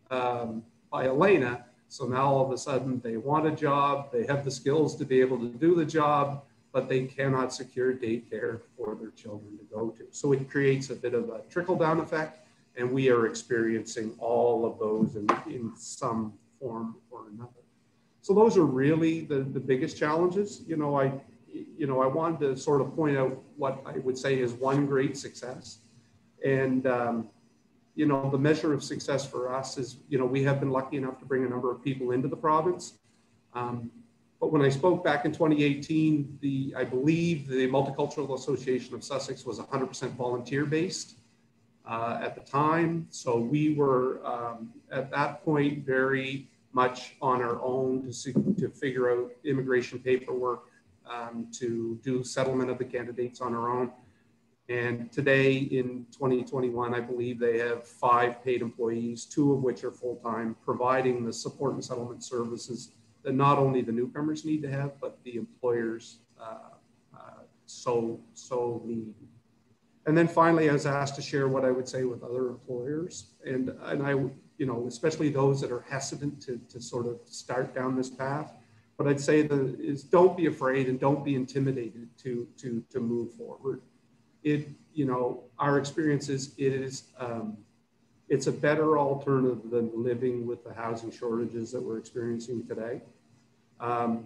by Elena, so now all of a sudden they want a job, they have the skills to be able to do the job, but they cannot secure daycare for their children to go to. So it creates a bit of a trickle-down effect, and we are experiencing all of those in some form or another. So those are really the biggest challenges. I wanted to sort of point out what I would say is one great success. And, the measure of success for us is, we have been lucky enough to bring a number of people into the province. But when I spoke back in 2018, I believe the Multicultural Association of Sussex was 100% volunteer based at the time. So we were at that point very much on our own to figure out immigration paperwork, to do settlement of the candidates on our own. And today in 2021, I believe they have 5 paid employees, 2 of which are full-time, providing the support and settlement services that not only the newcomers need to have, but the employers so need. And then finally, I was asked to share what I would say with other employers. And I, especially those that are hesitant to sort of start down this path. What I'd say is don't be afraid and don't be intimidated to move forward. Our experience is it's a better alternative than living with the housing shortages that we're experiencing today. I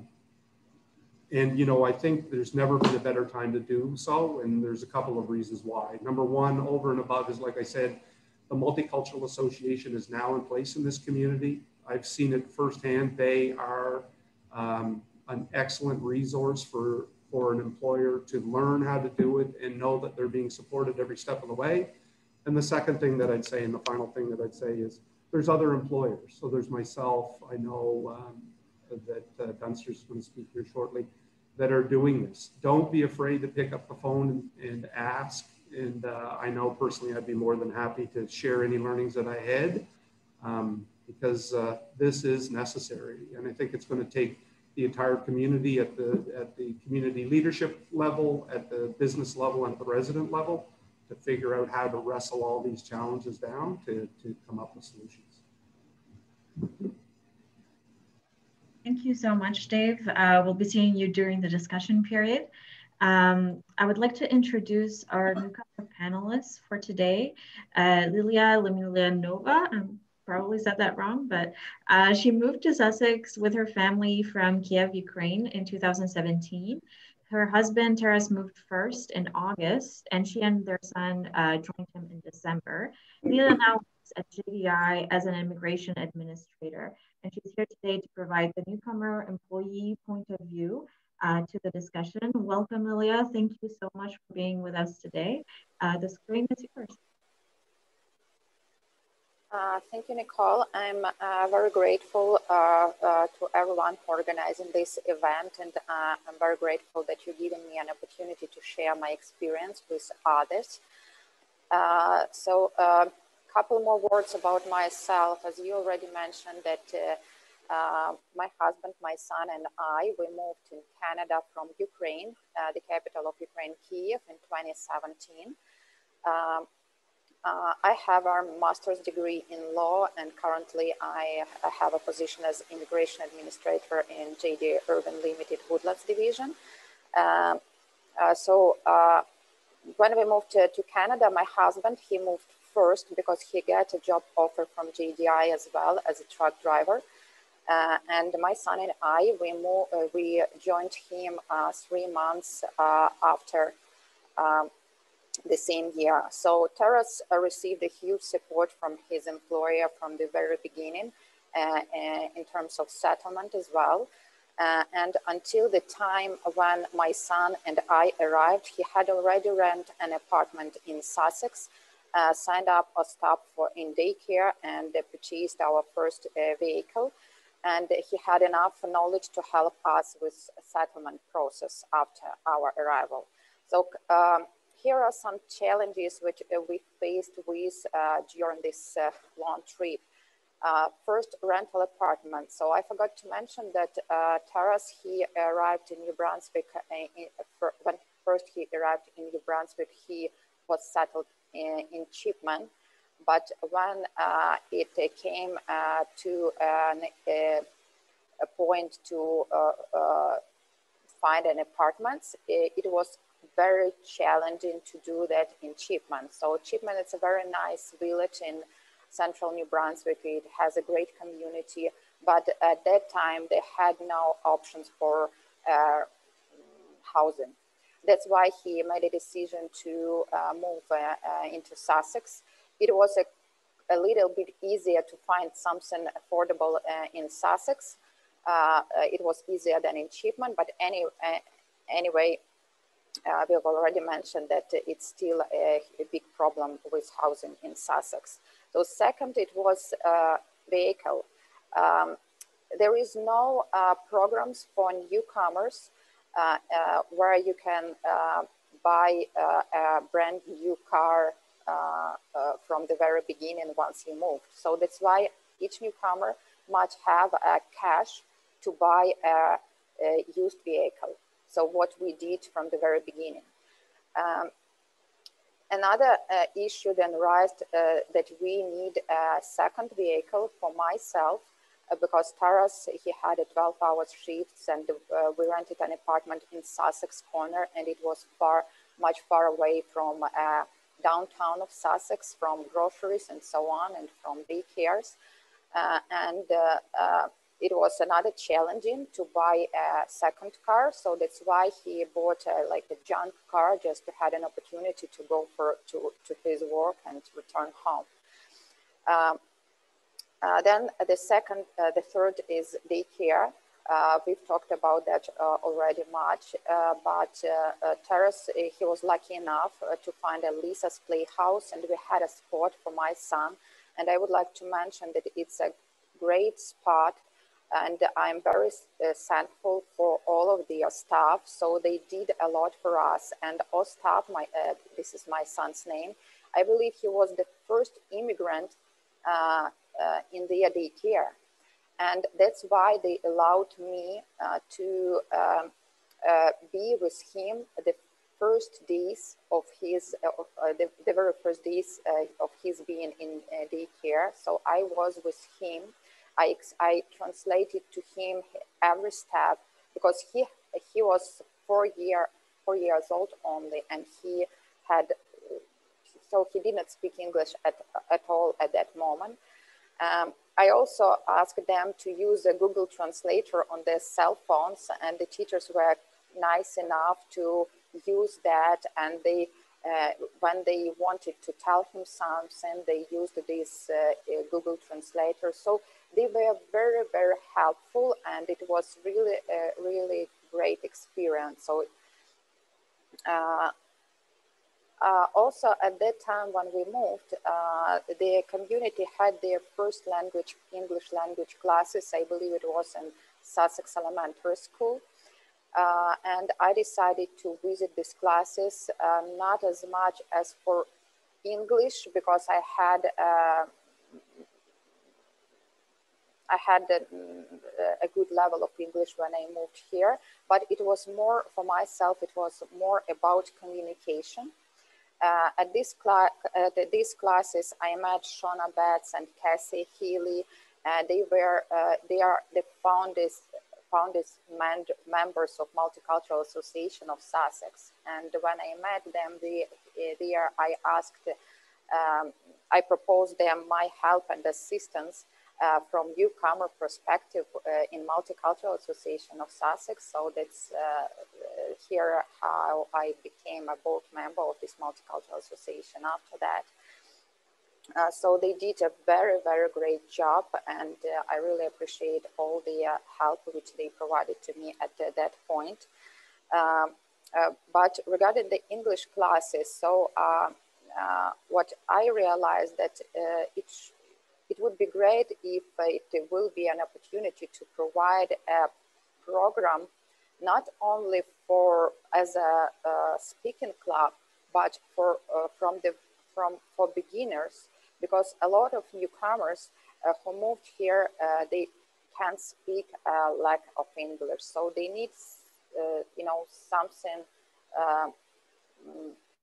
think there's never been a better time to do so, and there's a couple of reasons why. Number one, over and above is, like I said, the Multicultural Association is now in place in this community. I've seen it firsthand. They are an excellent resource for an employer to learn how to do it and know that they're being supported every step of the way. And the second thing that I'd say, and the final thing that I'd say, is there's other employers. So there's myself, I know that Dunster's going to speak here shortly, that are doing this. Don't be afraid to pick up the phone and ask. And I know personally I'd be more than happy to share any learnings that I had, because this is necessary. And I think it's going to take the entire community at the community leadership level, at the business level, and at the resident level to figure out how to wrestle all these challenges down to come up with solutions. Thank you so much, Dave. We'll be seeing you during the discussion period. I would like to introduce our newcomer panelists for today. Lilia Lemilianova, I probably said that wrong, but she moved to Sussex with her family from Kiev, Ukraine in 2017. Her husband, Taras, moved first in August, and she and their son joined him in December. Lilia now works at JDI as an immigration administrator, and she's here today to provide the newcomer employee point of view to the discussion. Welcome, Lilia. Thank you so much for being with us today. The screen is yours. Thank you, Nicole. I'm very grateful to everyone for organizing this event, and I'm very grateful that you're giving me an opportunity to share my experience with others. So a couple more words about myself. As you already mentioned, that my husband, my son, and I, we moved to Canada from Ukraine, the capital of Ukraine, Kiev, in 2017. I have a master's degree in law, and currently I have a position as immigration administrator in JD Urban Limited Woodlands Division. When we moved to Canada, my husband, he moved first because he got a job offer from JDI as well as a truck driver. And my son and I, we joined him 3 months after the same year. So Taras received a huge support from his employer from the very beginning in terms of settlement as well. And until the time when my son and I arrived, he had already rented an apartment in Sussex, signed up a stop in daycare, and purchased our first vehicle. and he had enough knowledge to help us with settlement process after our arrival. So here are some challenges which we faced with during this long trip. First, rental apartment. So I forgot to mention that Taras, he arrived in New Brunswick. When first he arrived in New Brunswick, he was settled in Chipman. But when it came to a point to find an apartment, it was very challenging to do that in Chipman. So Chipman is a very nice village in central New Brunswick. It has a great community, but at that time they had no options for housing. That's why he made a decision to move into Sussex. It was a little bit easier to find something affordable in Sussex. It was easier than in Chipman, but anyway, we have already mentioned that it's still a big problem with housing in Sussex. So second, it was vehicle. There is no programs for newcomers where you can buy a brand new car from the very beginning once you moved. So that's why each newcomer must have cash to buy a used vehicle. So what we did from the very beginning. Another issue then raised that we need a second vehicle for myself because Taras, he had a 12-hour shifts and we rented an apartment in Sussex Corner and it was much far away from downtown of Sussex, from groceries and so on and from daycares. It was another challenging to buy a second car. So that's why he bought like a junk car just to have an opportunity to go to his work and return home. Then the third is daycare. We've talked about that already much, but Taras, he was lucky enough to find a Lisa's Playhouse and we had a spot for my son. And I would like to mention that it's a great spot and I'm very thankful for all of their staff. So they did a lot for us. And Ostap, this is my son's name, I believe he was the first immigrant in their daycare. And that's why they allowed me to be with him the first days of his, the very first days of his being in daycare. So I was with him. I translated to him every step because he was 4 years old only, and he didn't speak English at all at that moment. I also asked them to use a Google Translator on their cell phones, and the teachers were nice enough to use that, and they when they wanted to tell him something, they used this Google Translator. So they were very, very helpful, and it was really a really great experience. So also at that time when we moved, the community had their first language, English language classes. I believe it was in Sussex Elementary School. And I decided to visit these classes, not as much as for English, because I had a good level of English when I moved here, but it was more for myself, it was more about communication. At these classes, I met Shona Betts and Cassie Healy. They are the founders members of Multicultural Association of Sussex. And when I met them, I proposed them my help and assistance from newcomer perspective in Multicultural Association of Sussex. So that's here how I became a board member of this Multicultural Association after that. So they did a very, very great job, and I really appreciate all the help which they provided to me at that point. But regarding the English classes, so what I realized that it would be great if it will be an opportunity to provide a program not only for as a speaking club, but for for beginners, because a lot of newcomers who moved here, they can't speak lack of English, so they need you know,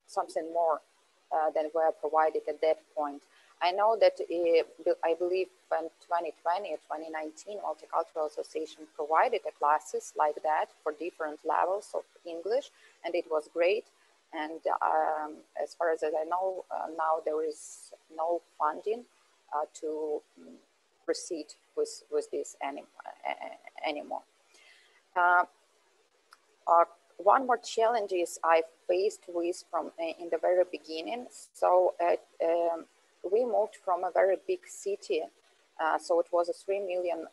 something more than were provided at that point. I know that I believe in 2020 or 2019, Multicultural Association provided classes like that for different levels of English, and it was great. And as far as I know, now there is no funding to proceed with this anymore. One more challenge is I faced with from in the very beginning. So we moved from a very big city, so it was 3 million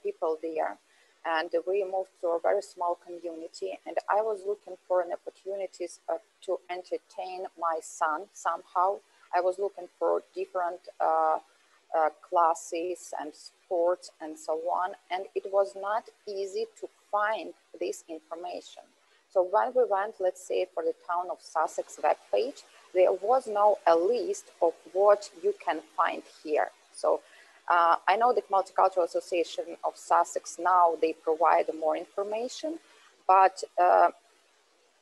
people there, and we moved to a very small community, and I was looking for an opportunities to entertain my son somehow. I was looking for different classes and sports and so on, and it was not easy to find this information. So when we went, let's say, for the Town of Sussex webpage, there was no a list of what you can find here. So I know that Multicultural Association of Sussex now, they provide more information, but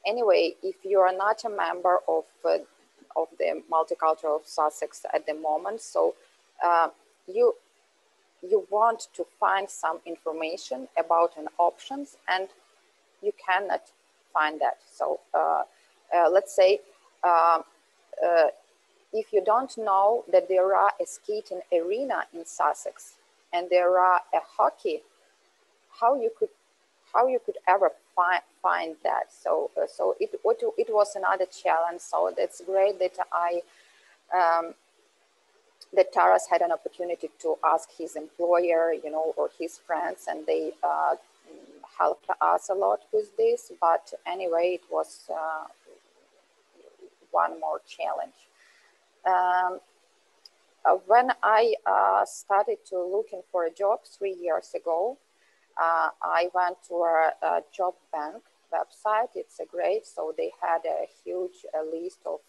anyway, if you are not a member of the Multicultural of Sussex at the moment, so you want to find some information about an options, and you cannot find that. So let's say if you don't know that there are a skating arena in Sussex and there are a hockey, how you could ever find that? So it was another challenge. So that's great that that Taras had an opportunity to ask his employer, you know, or his friends, and they helped us a lot with this. But anyway, it was one more challenge. When I started to looking for a job 3 years ago, I went to a job bank website. It's a great, so they had a huge list of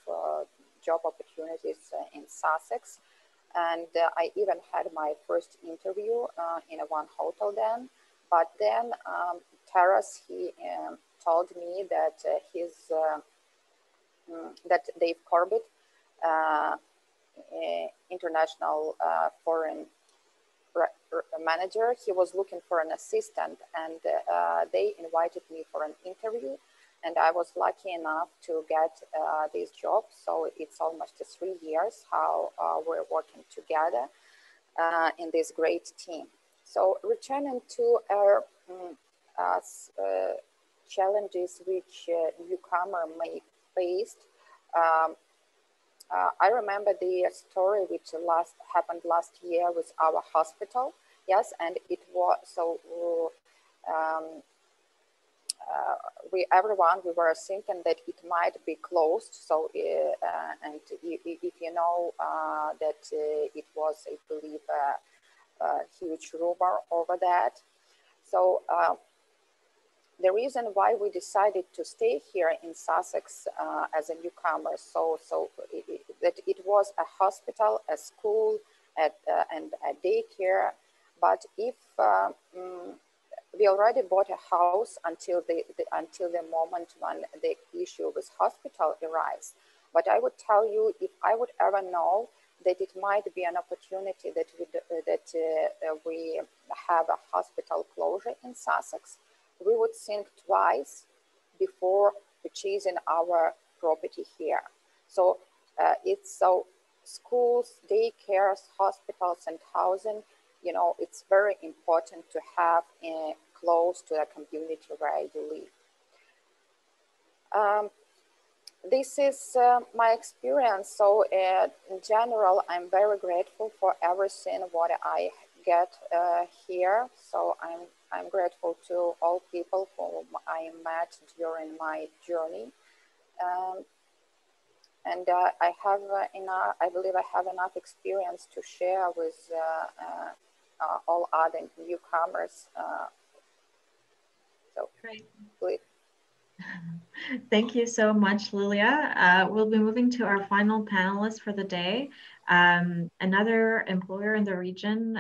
job opportunities in Sussex. And I even had my first interview in one hotel then. But then Taras, he told me that that Dave Corbett, international foreign manager, he was looking for an assistant, and they invited me for an interview, and I was lucky enough to get this job. So it's almost 3 years how we're working together in this great team. So returning to our challenges which newcomer may face, I remember the story which happened last year with our hospital. Yes, and it was so. We were thinking that it might be closed. So and if you know that it was, I believe, a huge rumor over that. So the reason why we decided to stay here in Sussex as a newcomer, that it was a hospital, a school, and a daycare. But if we already bought a house until the moment when the issue with hospital arises. But I would tell you, if I would ever know that it might be an opportunity that we have a hospital closure in Sussex, we would think twice before purchasing our property here. So schools, daycares, hospitals, and housing, you know, it's very important to have close to the community where you live. This is my experience. So in general, I'm very grateful for everything what I get here. So I'm grateful to all people whom I met during my journey. And I have enough, I believe I have enough experience to share with all other newcomers. So Great. please. Thank you so much, Lilia. We'll be moving to our final panelist for the day. Another employer in the region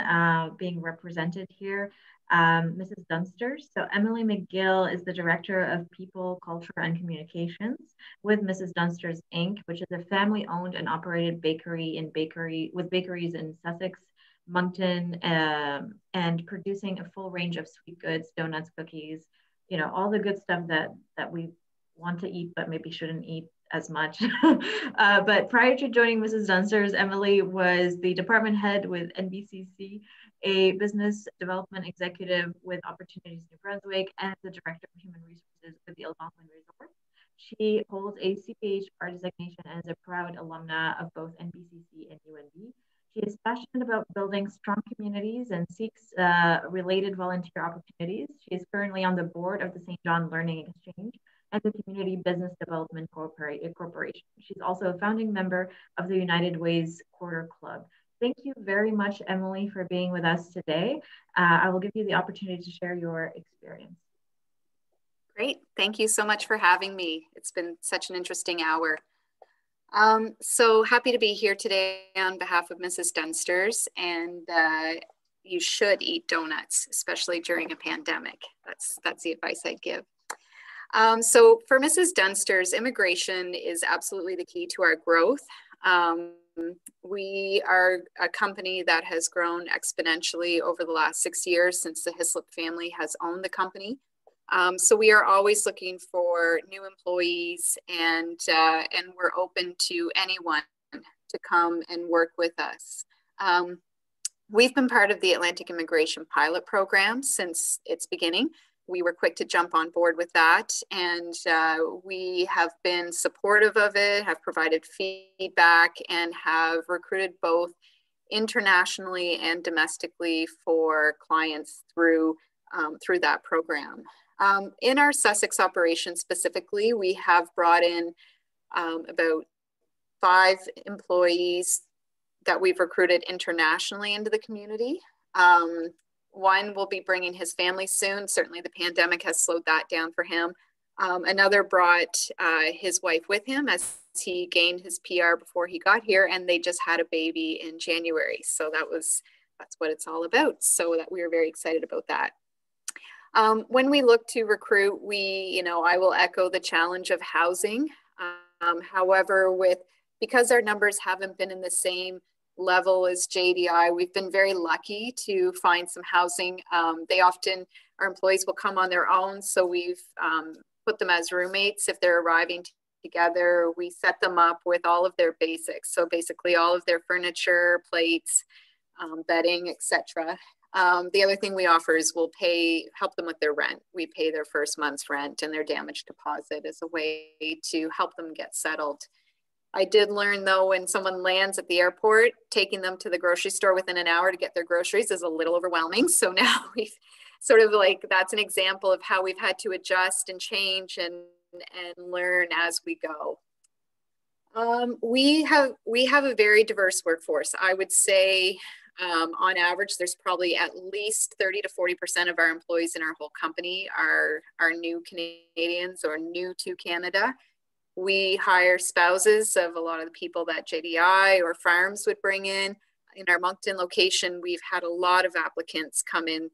being represented here, Mrs. Dunsters. So Emily McGill is the Director of People, Culture, and Communications with Mrs. Dunsters, Inc., which is a family-owned and operated with bakeries in Sussex, Moncton, and producing a full range of sweet goods, donuts, cookies, you know, all the good stuff that we want to eat, but maybe shouldn't eat as much. But prior to joining Mrs. Dunsters, Emily was the department head with NBCC, a business development executive with Opportunities New Brunswick, and the director of human resources with the Algonquin Resort. She holds a CPHR designation and is a proud alumna of both NBCC and UNB. She is passionate about building strong communities and seeks related volunteer opportunities. She is currently on the board of the St. John Learning Exchange and the Community Business Development Corporation. She's also a founding member of the United Ways Quarter Club. Thank you very much, Emily, for being with us today. I will give you the opportunity to share your experience. Great. Thank you so much for having me. It's been such an interesting hour. So happy to be here today on behalf of Mrs. Dunsters, and you should eat donuts, especially during a pandemic. That's the advice I'd give. So for Mrs. Dunsters, immigration is absolutely the key to our growth. We are a company that has grown exponentially over the last 6 years since the Hislop family has owned the company. So we are always looking for new employees, and we're open to anyone to come and work with us. We've been part of the Atlantic Immigration Pilot Program since its beginning. We were quick to jump on board with that, and we have been supportive of it, have provided feedback, and have recruited both internationally and domestically for clients through that program. In our Sussex operation specifically, we have brought in about 5 employees that we've recruited internationally into the community. One will be bringing his family soon. Certainly the pandemic has slowed that down for him. Another brought his wife with him as he gained his PR before he got here, and they just had a baby in January. So that's what it's all about. So that we were very excited about that. When we look to recruit, I will echo the challenge of housing. However, because our numbers haven't been in the same level as JDI, we've been very lucky to find some housing. Our employees will come on their own. So we've put them as roommates if they're arriving together. We set them up with all of their basics. So basically all of their furniture, plates, bedding, etc. The other thing we offer is we'll help them with their rent. We pay their first month's rent and their damage deposit as a way to help them get settled. I did learn though, when someone lands at the airport, taking them to the grocery store within an hour to get their groceries is a little overwhelming. So now we've sort of that's an example of how we've had to adjust and change and learn as we go. We have a very diverse workforce. I would say on average, there's probably at least 30 to 40% of our employees in our whole company are new Canadians or new to Canada. We hire spouses of a lot of the people that JDI or farms would bring in. In our Moncton location, we've had a lot of applicants come in,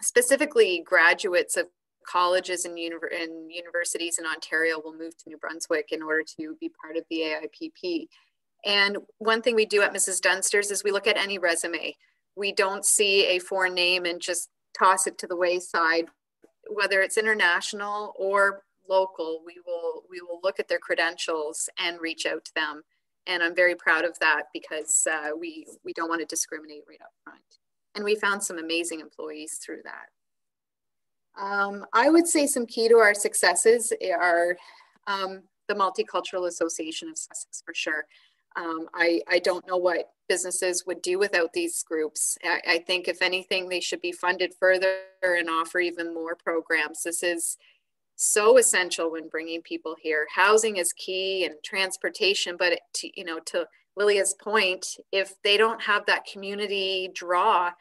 specifically graduates of colleges and universities in Ontario will move to New Brunswick in order to be part of the AIPP. And one thing we do at Mrs. Dunsters is we look at any resume. We don't see a foreign name and just toss it to the wayside. Whether it's international or local, we will look at their credentials and reach out to them. And I'm very proud of that because we don't want to discriminate right up front. And we found some amazing employees through that. I would say some key to our successes are the Multicultural Association of Sussex for sure. I don't know what businesses would do without these groups. I think if anything, they should be funded further and offer even more programs. This is so essential when bringing people here. Housing is key and transportation, but to Lilia's point, if they don't have that community draw,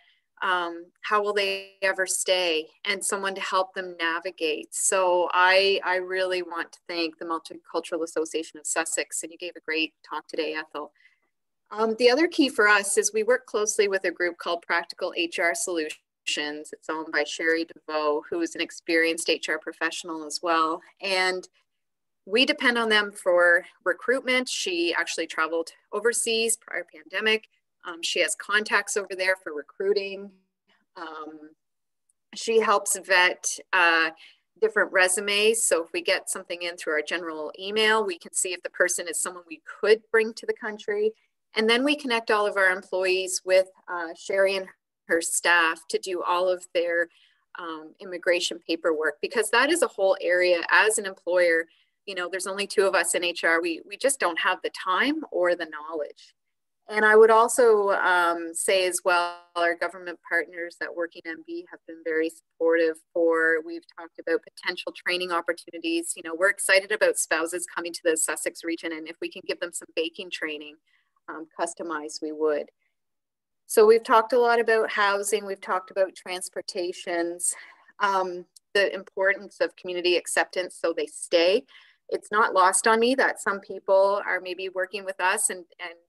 how will they ever stay, and someone to help them navigate? So I really want to thank the Multicultural Association of Sussex, and you gave a great talk today, Ethel. The other key for us is we work closely with a group called Practical HR Solutions. It's owned by Sherry DeVoe, who is an experienced HR professional as well. And we depend on them for recruitment. She actually traveled overseas prior pandemic. She has contacts over there for recruiting. She helps vet different resumes. So if we get something in through our general email, we can see if the person is someone we could bring to the country. And then we connect all of our employees with Sherry and her staff to do all of their immigration paperwork, because that is a whole area. As an employer, there's only 2 of us in HR. We just don't have the time or the knowledge. And I would also say as well, our government partners at Working MB have been very supportive we've talked about potential training opportunities. We're excited about spouses coming to the Sussex region, and if we can give them some baking training, customized, we would. So we've talked a lot about housing, we've talked about transportations, the importance of community acceptance so they stay. It's not lost on me that some people are maybe working with us and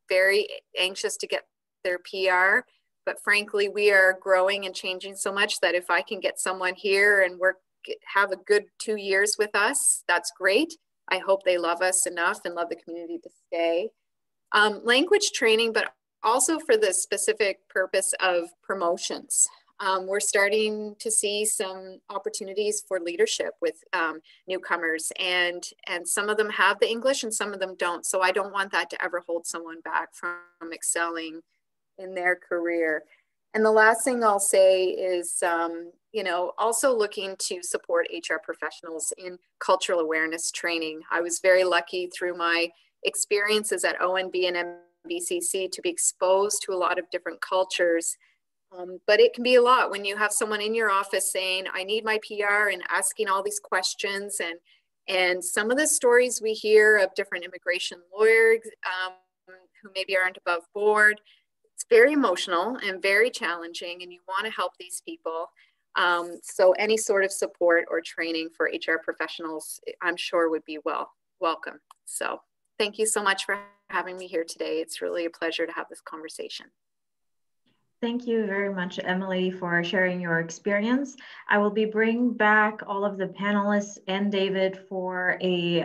very anxious to get their PR, but frankly, we are growing and changing so much that if I can get someone here and have a good 2 years with us, that's great. I hope they love us enough and love the community to stay. Language training, but also for the specific purpose of promotions. We're starting to see some opportunities for leadership with newcomers, and some of them have the English and some of them don't. So I don't want that to ever hold someone back from excelling in their career. And the last thing I'll say is, also looking to support HR professionals in cultural awareness training. I was very lucky through my experiences at ONB and MBCC to be exposed to a lot of different cultures. But it can be a lot when you have someone in your office saying, I need my PR, and asking all these questions. And some of the stories we hear of different immigration lawyers who maybe aren't above board, it's very emotional and very challenging, and you want to help these people. So any sort of support or training for HR professionals, I'm sure would be welcome. So thank you so much for having me here today. It's really a pleasure to have this conversation. Thank you very much, Emily, for sharing your experience. I will be bringing back all of the panelists and David for a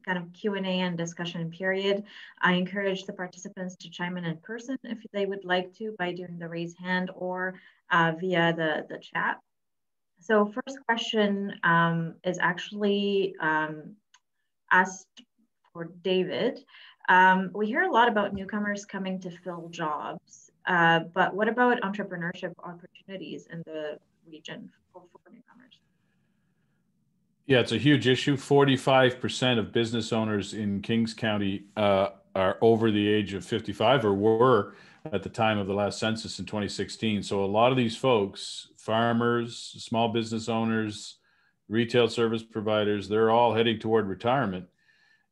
kind of Q&A and discussion period. I encourage the participants to chime in person if they would like to by doing the raise hand or via the chat. So first question is actually asked for David. We hear a lot about newcomers coming to fill jobs. But what about entrepreneurship opportunities in the region for newcomers? Yeah, it's a huge issue. 45% of business owners in Kings County are over the age of 55, or were at the time of the last census in 2016. So a lot of these folks, farmers, small business owners, retail service providers, they're all heading toward retirement,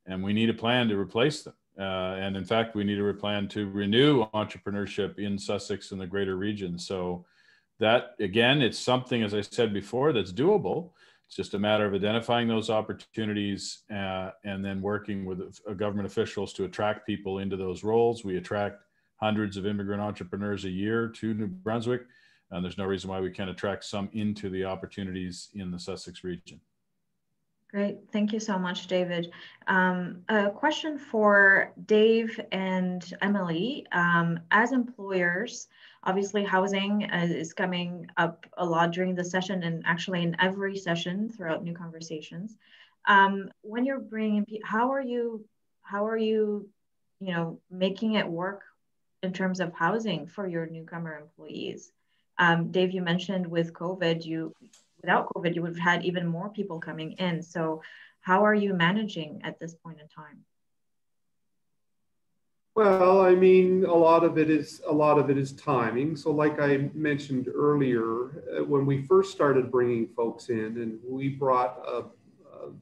and we need a plan to replace them. And in fact, we need a plan to renew entrepreneurship in Sussex and the greater region. So that, again, it's something, as I said before, that's doable. It's just a matter of identifying those opportunities and then working with government officials to attract people into those roles. We attract hundreds of immigrant entrepreneurs a year to New Brunswick, and there's no reason why we can't attract some into the opportunities in the Sussex region. Great, thank you so much, David. A question for Dave and Emily. As employers, obviously housing is coming up a lot during the session, and actually in every session throughout New Conversations. When you're bringing, how are you, making it work in terms of housing for your newcomer employees? Dave, you mentioned with COVID, without COVID, you would have had even more people coming in. So how are you managing at this point in time? Well, I mean, a lot of it is timing. So like I mentioned earlier, when we first started bringing folks in, and we brought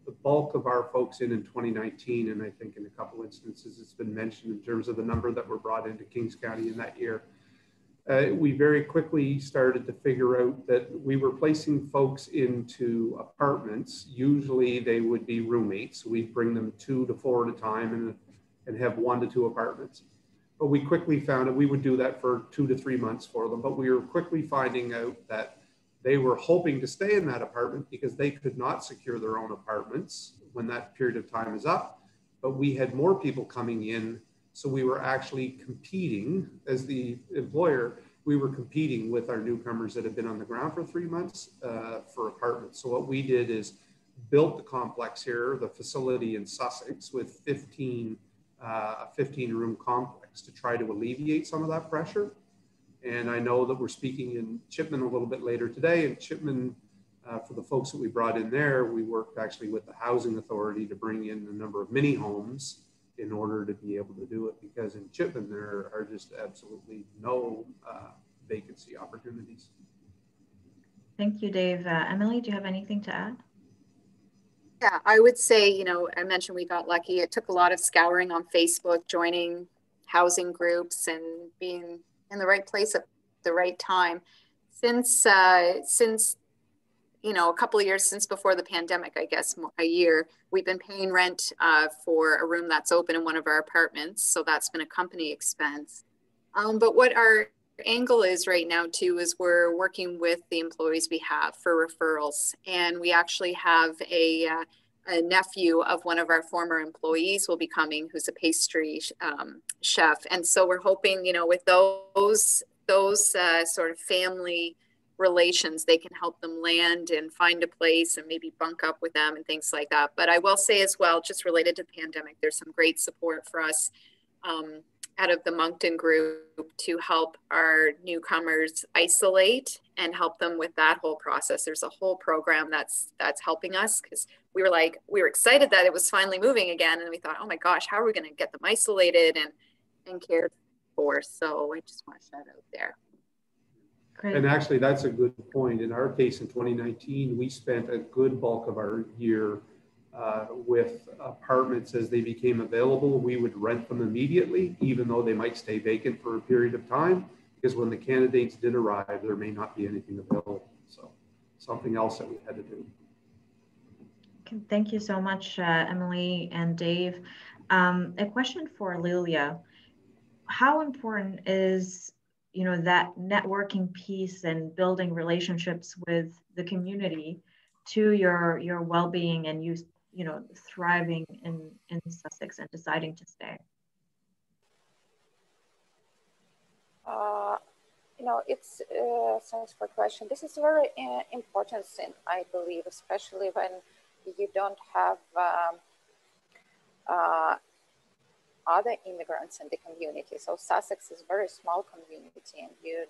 the bulk of our folks in 2019, and I think in a couple instances it's been mentioned in terms of the number that were brought into Kings County in that year. We very quickly started to figure out that we were placing folks into apartments. Usually they would be roommates. We'd bring them 2 to 4 at a time and have 1 to 2 apartments. But we quickly found that we would do that for 2 to 3 months for them. But we were quickly finding out that they were hoping to stay in that apartment because they could not secure their own apartments when that period of time is up. But we had more people coming in. So we were actually competing as the employer. We were competing with our newcomers that had been on the ground for 3 months for apartments. So what we did is built the complex here, the facility in Sussex, with 15 room complex to try to alleviate some of that pressure. And I know that we're speaking in Chipman a little bit later today. And Chipman, for the folks that we brought in there, we worked actually with the housing authority to bring in a number of mini homes in order to be able to do it, because in Chipman there are just absolutely no vacancy opportunities. Thank you, Dave. Emily, do you have anything to add? Yeah, I would say, you know, I mentioned we got lucky. It took a lot of scouring on Facebook, joining housing groups and being in the right place at the right time. Since you know, a couple of years since before the pandemic, I guess a year, we've been paying rent for a room that's open in one of our apartments. So that's been a company expense. But what our angle is right now too is we're working with the employees we have for referrals. And we actually have a nephew of one of our former employees will be coming, who's a pastry chef. And so we're hoping, you know, with those sort of family relations, they can help them land and find a place and maybe bunk up with them and things like that. But I will say as well, just related to the pandemic, there's some great support for us out of the Moncton group to help our newcomers isolate and help them with that whole process. There's a whole program that's helping us, because we were excited that it was finally moving again, and we thought, oh my gosh, how are we going to get them isolated and cared for? So I just want to shout out there. Great. And actually, that's a good point. In our case, in 2019, we spent a good bulk of our year with apartments as they became available. We would rent them immediately, even though they might stay vacant for a period of time, because when the candidates did arrive, there may not be anything available. So something else that we had to do. Thank you so much, Emily and Dave. A question for Lilia. How important is, you know, that networking piece and building relationships with the community to your well-being and you know, thriving in Sussex and deciding to stay? You know, it's thanks for the question. This is a very important thing, I believe, especially when you don't have other immigrants in the community. So Sussex is a very small community, and you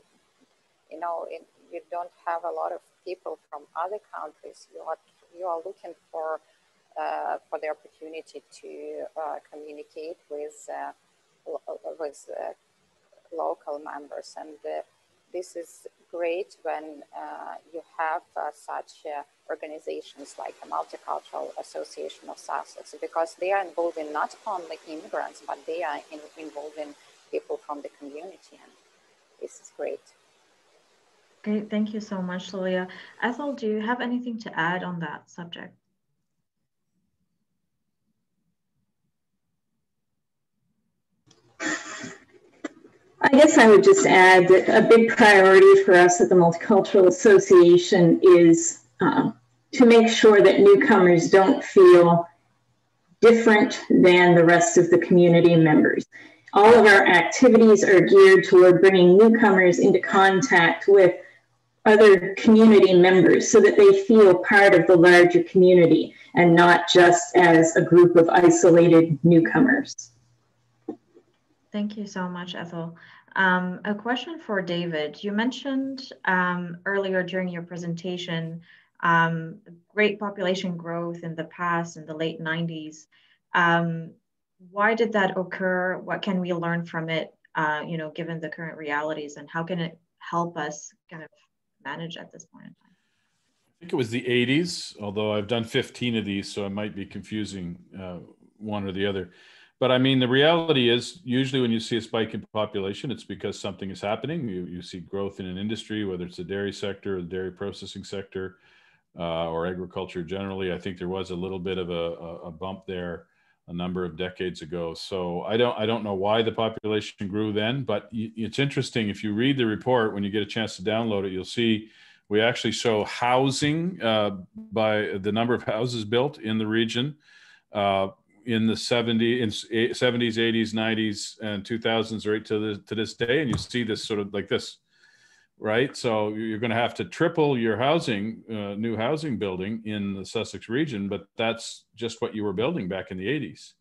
know, you don't have a lot of people from other countries. You are looking for the opportunity to communicate with local members, and this is great when you have such organizations like the Multicultural Association of Sussex, because they are involving not only immigrants, but they are involving people from the community, and this is great. Great, thank you so much, Lilia. Ethel, do you have anything to add on that subject? I guess I would just add that a big priority for us at the Multicultural Association is to make sure that newcomers don't feel different than the rest of the community members. All of our activities are geared toward bringing newcomers into contact with other community members so that they feel part of the larger community and not just as a group of isolated newcomers. Thank you so much, Ethel. A question for David. You mentioned earlier during your presentation great population growth in the past, in the late 90s. Why did that occur? What can we learn from it, you know, given the current realities, and how can it help us kind of manage at this point in time? think it was the 80s, although I've done 15 of these, so I might be confusing one or the other. But I mean, the reality is usually when you see a spike in population, it's because something is happening. You see growth in an industry, whether it's the dairy sector or the dairy processing sector or agriculture generally. I think there was a little bit of a bump there a number of decades ago. So I don't know why the population grew then, but it's interesting. If you read the report, when you get a chance to download it, you'll see we actually show housing by the number of houses built in the region in the 70s, 80s, 90s, and 2000s right to this day. And you see this sort of like this, right? So you're going to have to triple your housing, new housing building in the Sussex region, but that's just what you were building back in the 80s.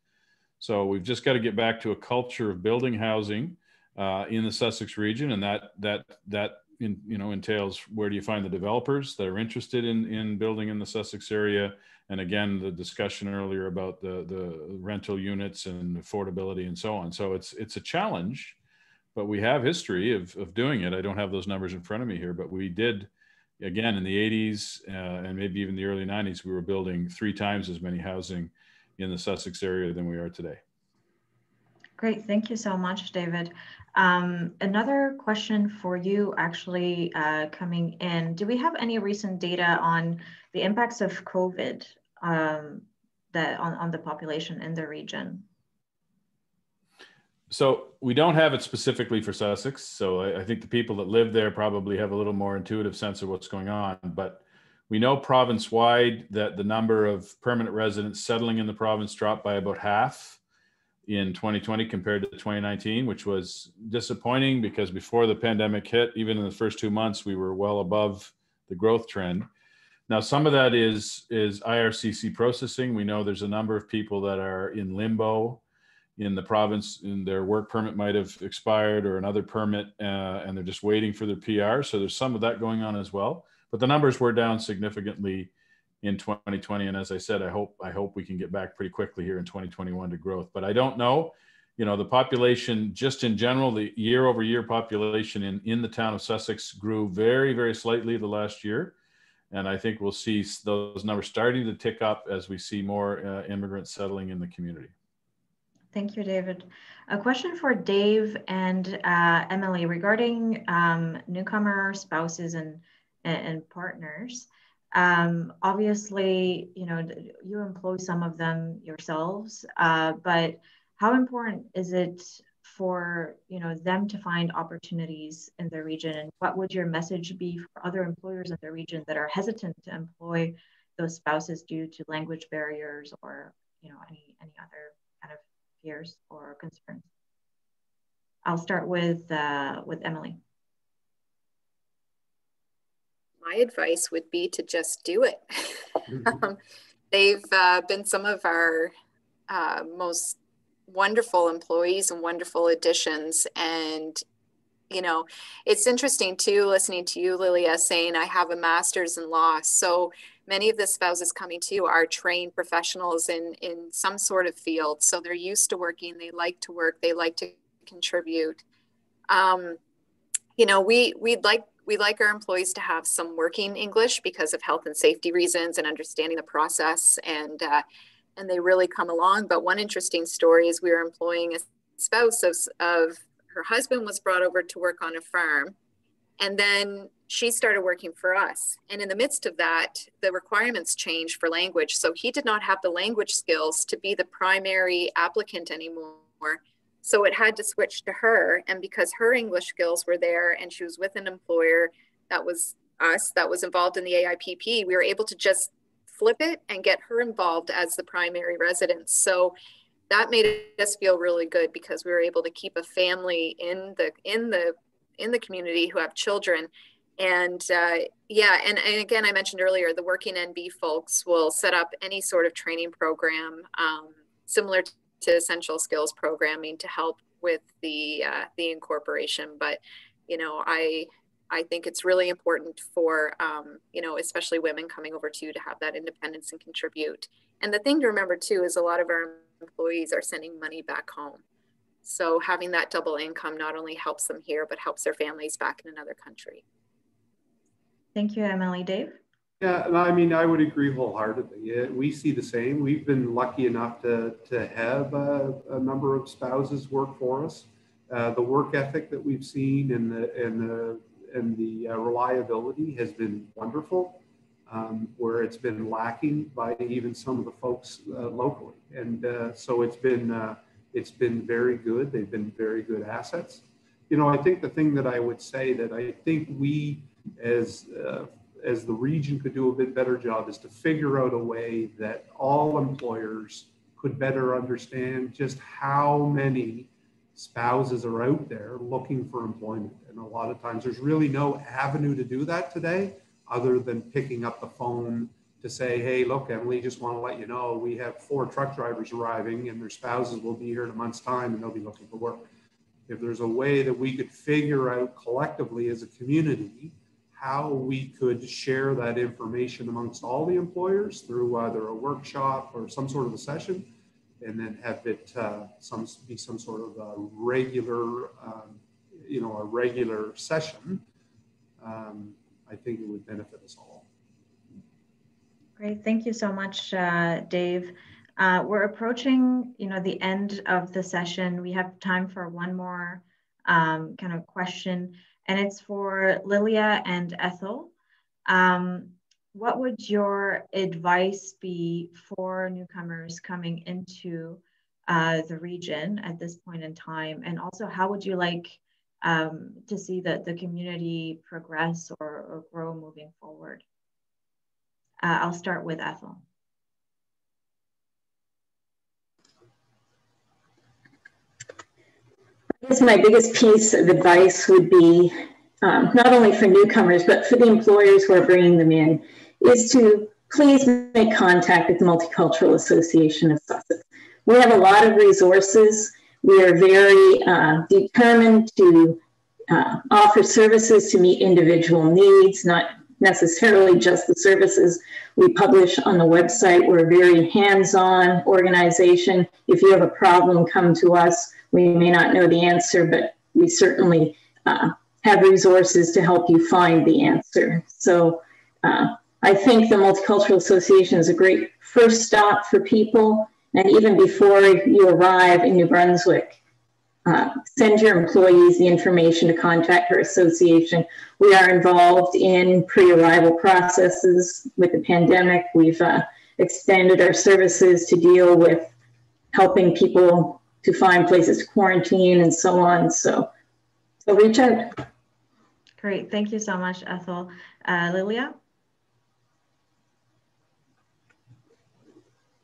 So we've just got to get back to a culture of building housing in the Sussex region, and that entails where do you find the developers that are interested in building in the Sussex area, and again the discussion earlier about the rental units and affordability and so on. So it's a challenge, but we have history of doing it. I don't have those numbers in front of me here, but we did, again, in the 80s and maybe even the early 90s, we were building 3 times as many housing in the Sussex area than we are today. Great, thank you so much, David. Another question for you actually coming in. Do we have any recent data on the impacts of COVID on the population in the region? So we don't have it specifically for Sussex. So I think the people that live there probably have a little more intuitive sense of what's going on. But we know province-wide that the number of permanent residents settling in the province dropped by about half in 2020 compared to 2019, which was disappointing because before the pandemic hit, even in the first 2 months, we were well above the growth trend. Now, some of that is IRCC processing. We know there's a number of people that are in limbo in the province, and their work permit might have expired or another permit, and they're just waiting for their PR. So there's some of that going on as well. But the numbers were down significantly in 2020. And as I said, I hope we can get back pretty quickly here in 2021 to growth. But I don't know, the population just in general, the year over year population in the town of Sussex grew very, very slightly the last year. And I think we'll see those numbers starting to tick up as we see more immigrants settling in the community. Thank you, David. A question for Dave and Emily regarding newcomer spouses and partners. Obviously, you employ some of them yourselves, but how important is it for them to find opportunities in the region? And what would your message be for other employers in the region that are hesitant to employ those spouses due to language barriers or any other kind of fears or concerns? I'll start with Emily. My advice would be to just do it. They've been some of our most wonderful employees and wonderful additions. And, it's interesting too, listening to you, Lilia, saying I have a master's in law. So many of the spouses coming to you are trained professionals in some sort of field. So they're used to working, they like to work, they like to contribute. We'd like our employees to have some working English because of health and safety reasons and understanding the process, and they really come along. But one interesting story is we were employing a spouse of her husband was brought over to work on a farm, and then she started working for us. And in the midst of that, the requirements changed for language. So he did not have the language skills to be the primary applicant anymore. So it had to switch to her. And because her English skills were there and she was with an employer that was us, that was involved in the AIPP, we were able to just flip it and get her involved as the primary resident. So that made us feel really good because we were able to keep a family in the community who have children. And and again, I mentioned earlier, the Working NB folks will set up any sort of training program similar to essential skills programming to help with the incorporation. But I think it's really important for especially women coming over too to have that independence and contribute. And the thing to remember too is a lot of our employees are sending money back home. So having that double income not only helps them here, but helps their families back in another country. Thank you, Emily. Dave? Yeah, and I mean, I would agree wholeheartedly. Yeah, we see the same. We've been lucky enough to have a number of spouses work for us. The work ethic that we've seen and the reliability has been wonderful, where it's been lacking by even some of the folks locally. And so it's been very good. They've been very good assets. You know, I think the thing that I would say that I think we as the region could do a bit better job is to figure out a way that all employers could better understand just how many spouses are out there looking for employment. And a lot of times there's really no avenue to do that today other than picking up the phone to say, hey, look, Emily, just want to let you know we have 4 truck drivers arriving and their spouses will be here in a month's time and they'll be looking for work. If there's a way that we could figure out collectively as a community how we could share that information amongst all the employers through either a workshop or some sort of a session, and then have it be some sort of a regular, a regular session, I think it would benefit us all. Great, thank you so much, Dave. We're approaching, the end of the session. We have time for one more kind of question. And it's for Lilia and Ethel. What would your advice be for newcomers coming into the region at this point in time? And also, how would you like to see the community progress or grow moving forward? I'll start with Ethel. I guess my biggest piece of advice would be, not only for newcomers, but for the employers who are bringing them in, is to please make contact with the Multicultural Association of Sussex. We have a lot of resources. We are very determined to offer services to meet individual needs, not necessarily just the services we publish on the website. We're a very hands-on organization. If you have a problem, come to us. We may not know the answer, but we certainly have resources to help you find the answer. So I think the Multicultural Association is a great first stop for people. And even before you arrive in New Brunswick, send your employees the information to contact our association. We are involved in pre-arrival processes. With the pandemic, we've extended our services to deal with helping people to find places to quarantine and so on. So reach out. Great, thank you so much, Ethel. Lilia?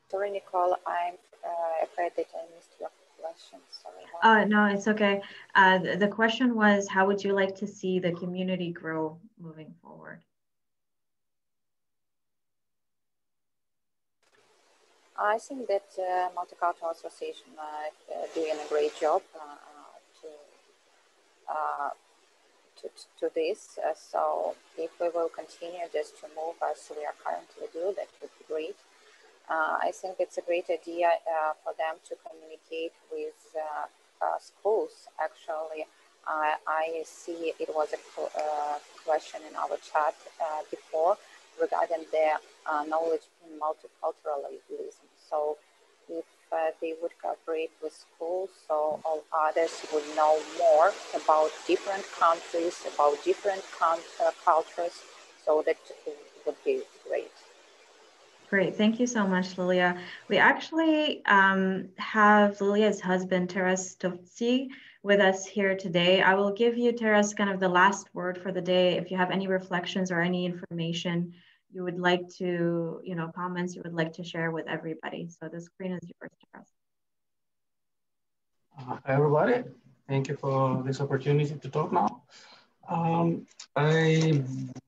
Sorry, Nicole, I'm afraid that I missed your question. Sorry. No, it's okay. The question was, how would you like to see the community grow moving forward? I think that Multicultural Association doing a great job to this. So if we will continue just to move as we are currently doing, that would be great. I think it's a great idea for them to communicate with schools. Actually, I see it was a question in our chat before regarding their knowledge in multiculturalism. So if they would cooperate with schools, so all others would know more about different countries, about different cultures, so that would be great. Great, thank you so much, Lilia. We actually have Lilia's husband, Taras Tovtsi, with us here today. I will give you, Taras, kind of the last word for the day. If you have any reflections or any information you would like to, comments you would like to share with everybody. So the screen is yours, Taras. Hi, everybody. Thank you for this opportunity to talk now.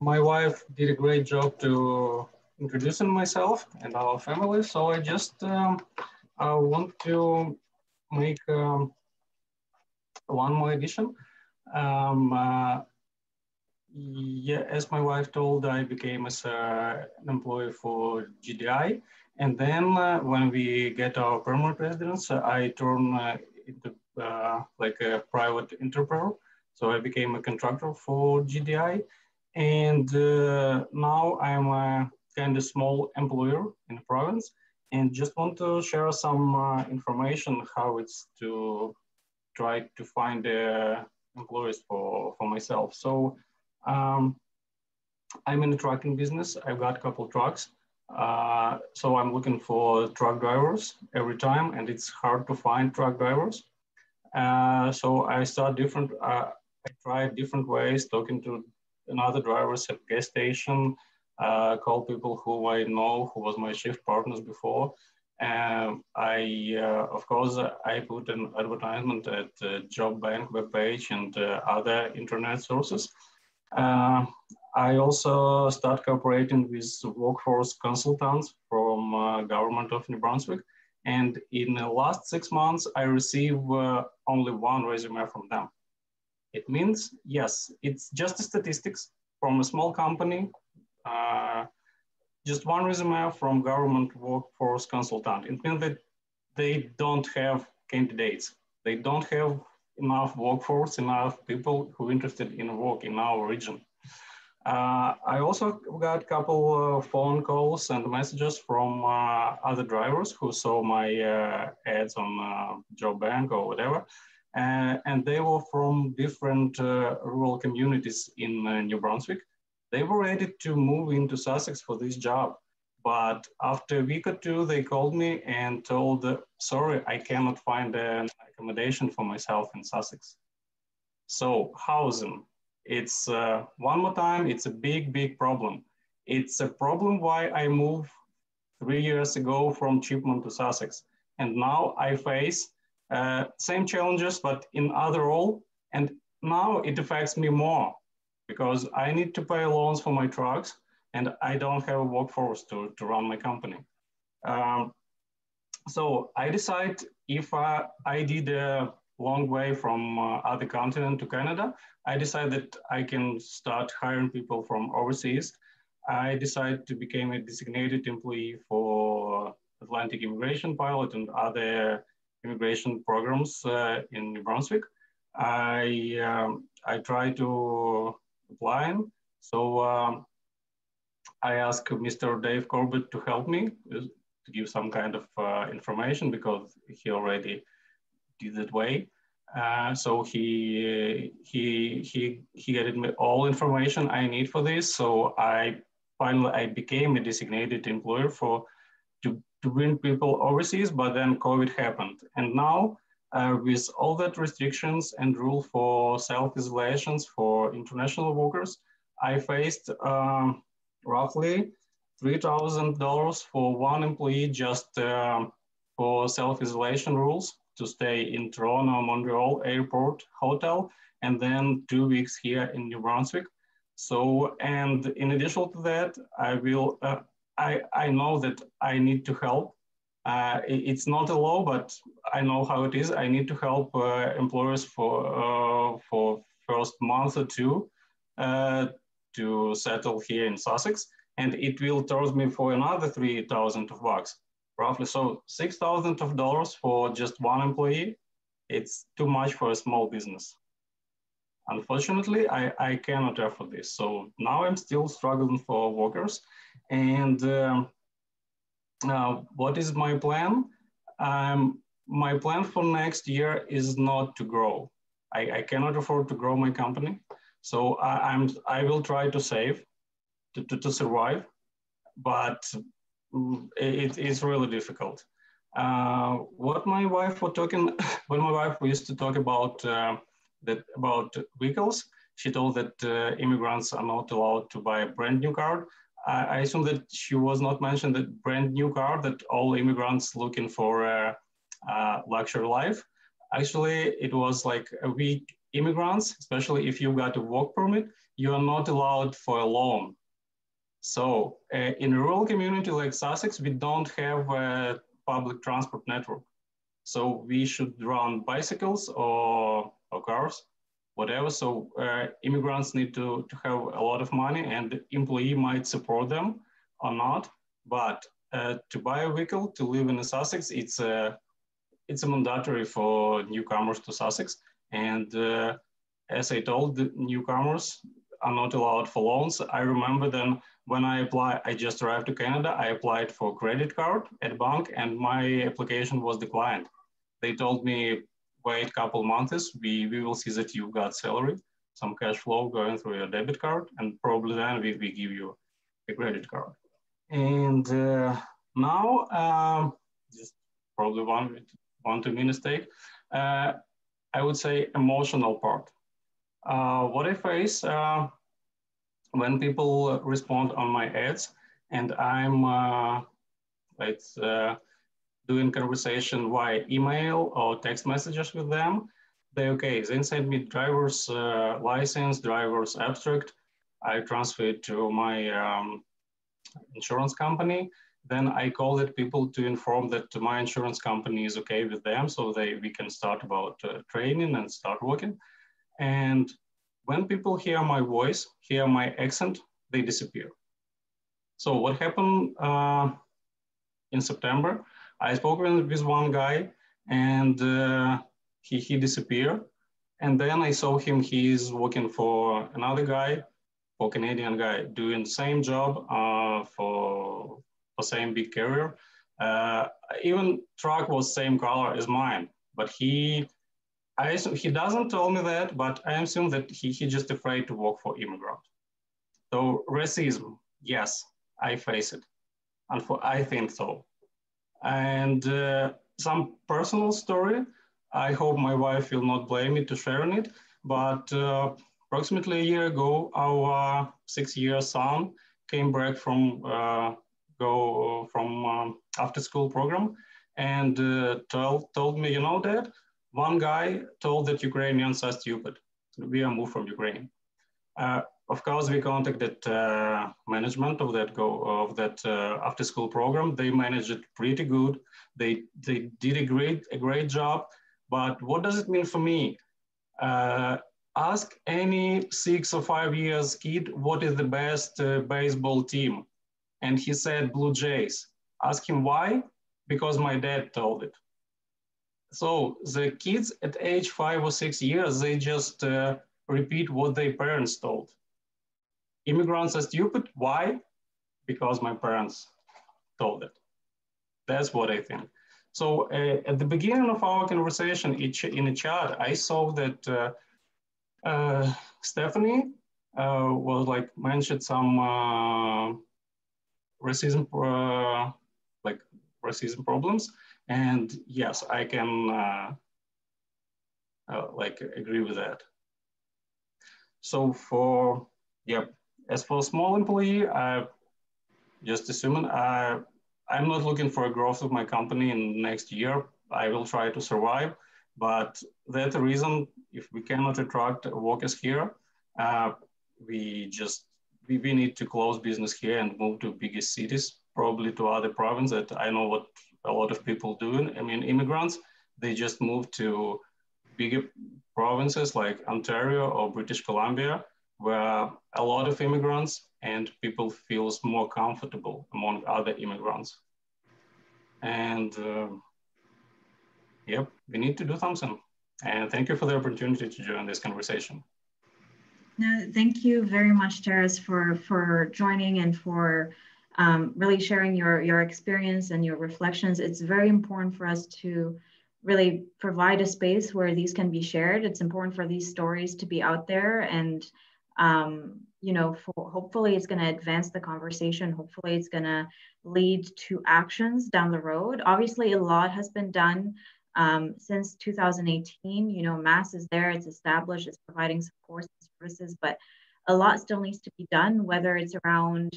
My wife did a great job to introducing myself and our family. So I just want to make one more addition. Yeah, as my wife told, I became as an employee for GDI. And then when we get our permanent residence, I turn into like a private entrepreneur. So I became a contractor for GDI. And now I'm a kind of small employer in the province, and just want to share some information how it's to try to find employees for myself. So I'm in the trucking business. I've got a couple of trucks. So I'm looking for truck drivers every time, and it's hard to find truck drivers. So I tried different ways, talking to another drivers at gas station, call people who I know, who was my shift partners before. Of course, I put an advertisement at Job Bank webpage and other internet sources. I also start cooperating with workforce consultants from government of New Brunswick. And in the last 6 months, I receive only one resume from them. It means, yes, it's just the statistics from a small company, just one resume from government workforce consultant. It means that they don't have candidates. They don't have enough workforce, enough people who are interested in work in our region. I also got a couple of phone calls and messages from other drivers who saw my ads on Job Bank or whatever. And they were from different rural communities in New Brunswick. They were ready to move into Sussex for this job. But after a week or two, they called me and told, sorry, I cannot find an accommodation for myself in Sussex. So housing. It's one more time, it's a big, big problem. It's a problem why I moved 3 years ago from Chipman to Sussex. And now I face same challenges, but in other role. And now it affects me more because I need to pay loans for my trucks and I don't have a workforce to run my company. So I decide if I did a long way from other continent to Canada, I decided that I can start hiring people from overseas. I decided to become a designated employee for Atlantic Immigration Pilot and other immigration programs in New Brunswick. I tried to apply. So I asked Mr. Dave Corbett to help me to give some kind of information because he already did that way. So he gave me all information I need for this. So I became a designated employer to bring people overseas, but then COVID happened. And now with all that restrictions and rule for self-isolations for international workers, I faced roughly $3,000 for one employee just for self-isolation rules to stay in Toronto, Montreal airport hotel, and then 2 weeks here in New Brunswick. So, and in addition to that, I know that I need to help. It's not a law, but I know how it is. I need to help employers for first month or two to settle here in Sussex, and it will charge me for another $3,000 roughly. So $6,000 for just one employee, it's too much for a small business. Unfortunately, I cannot afford this. So now I'm still struggling for workers. And what is my plan? My plan for next year is not to grow. I cannot afford to grow my company. So I will try to save, to survive, but it is really difficult. What my wife was talking, when my wife used to talk about about vehicles, she told that immigrants are not allowed to buy a brand new car. I assume that she was not mentioned that brand new car that all immigrants looking for a luxury life. Actually, it was like we immigrants, especially if you got a work permit, you are not allowed for a loan. So in a rural community like Sussex, we don't have a public transport network. So we should run bicycles or cars, whatever. So immigrants need to have a lot of money and the employee might support them or not. But to buy a vehicle, to live in Sussex, it's a mandatory for newcomers to Sussex. And as I told the newcomers, are not allowed for loans. I remember then when I just arrived to Canada, I applied for a credit card at bank and my application was declined. They told me, wait a couple months, we will see that you got salary, some cash flow going through your debit card, and probably then we give you a credit card. And now, just probably one to me mistake, I would say emotional part. What I face when people respond on my ads and I'm doing conversation via email or text messages with them, they send me driver's license, driver's abstract. I transfer it to my insurance company. Then I call the people to inform that my insurance company is okay with them, so we can start about training and start working. And when people hear my voice, hear my accent, they disappear. So what happened in September, I spoke with one guy and he disappeared. And then I saw him, he's working for another guy, for Canadian guy, doing the same job for same big carrier. Even truck was same color as mine, but he doesn't tell me that, but I assume that he just afraid to work for immigrant. So racism, yes, I face it. And I think so. And some personal story, I hope my wife will not blame me to sharing it, but approximately a year ago, our 6-year son came back from after school program and told me, you know, Dad, one guy told that Ukrainians are stupid. We are moved from Ukraine. Of course, we contacted management of that after school program. They managed it pretty good. They did a great job. But what does it mean for me? Ask any 6 or 5 years kid what is the best baseball team, and he said Blue Jays. Ask him why? Because my dad told it. So the kids at age 5 or 6 years, they just repeat what their parents told. Immigrants are stupid. Why? Because my parents told it. That's what I think. So at the beginning of our conversation in a chat, I saw that Stephanie was like mentioned some racism racism problems, and yes, I can agree with that. So as for small employee, just assuming I'm not looking for a growth of my company in next year. I will try to survive, but that's the reason if we cannot attract workers here, we need to close business here and move to bigger cities, probably to other provinces. That I know what a lot of people do. I mean, immigrants, they just move to bigger provinces like Ontario or British Columbia, where a lot of immigrants and people feels more comfortable among other immigrants. And yep, we need to do something. And thank you for the opportunity to join this conversation. No, thank you very much, Taras, for joining and for really sharing your experience and your reflections. It's very important for us to really provide a space where these can be shared. It's important for these stories to be out there, and you know, hopefully it's going to advance the conversation. Hopefully it's going to lead to actions down the road. Obviously, a lot has been done since 2018. You know, MASS is there, it's established, it's providing support and services, but a lot still needs to be done, whether it's around,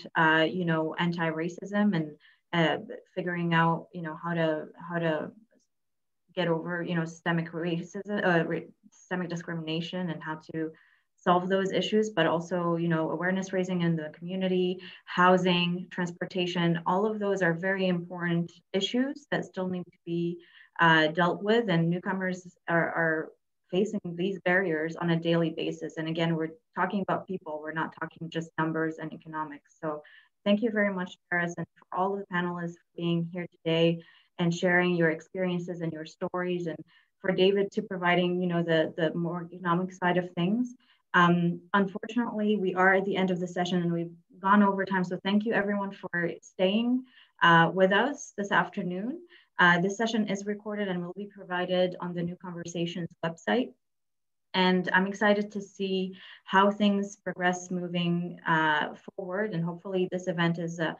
you know, anti-racism and figuring out, you know, how to get over, you know, systemic racism, systemic discrimination, and how to solve those issues, but also, you know, awareness raising in the community, housing, transportation, all of those are very important issues that still need to be dealt with, and newcomers are facing these barriers on a daily basis. And again, we're talking about people, we're not talking just numbers and economics. So thank you very much, Taras, and for all of the panelists being here today and sharing your experiences and your stories, and for David to providing, you know, the more economic side of things. Unfortunately, we are at the end of the session and we've gone over time. So thank you everyone for staying with us this afternoon. This session is recorded and will be provided on the New Conversations website. And I'm excited to see how things progress moving forward. And hopefully this event is a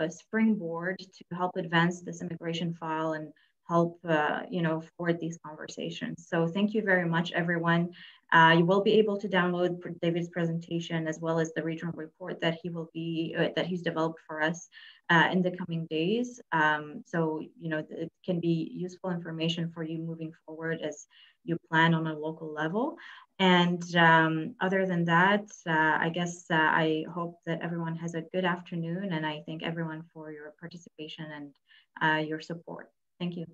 springboard to help advance this immigration file and help forward these conversations. So thank you very much, everyone. You will be able to download David's presentation as well as the regional report that he's developed for us in the coming days. So it can be useful information for you moving forward as you plan on a local level. And other than that, I guess I hope that everyone has a good afternoon, and I thank everyone for your participation and your support. Thank you.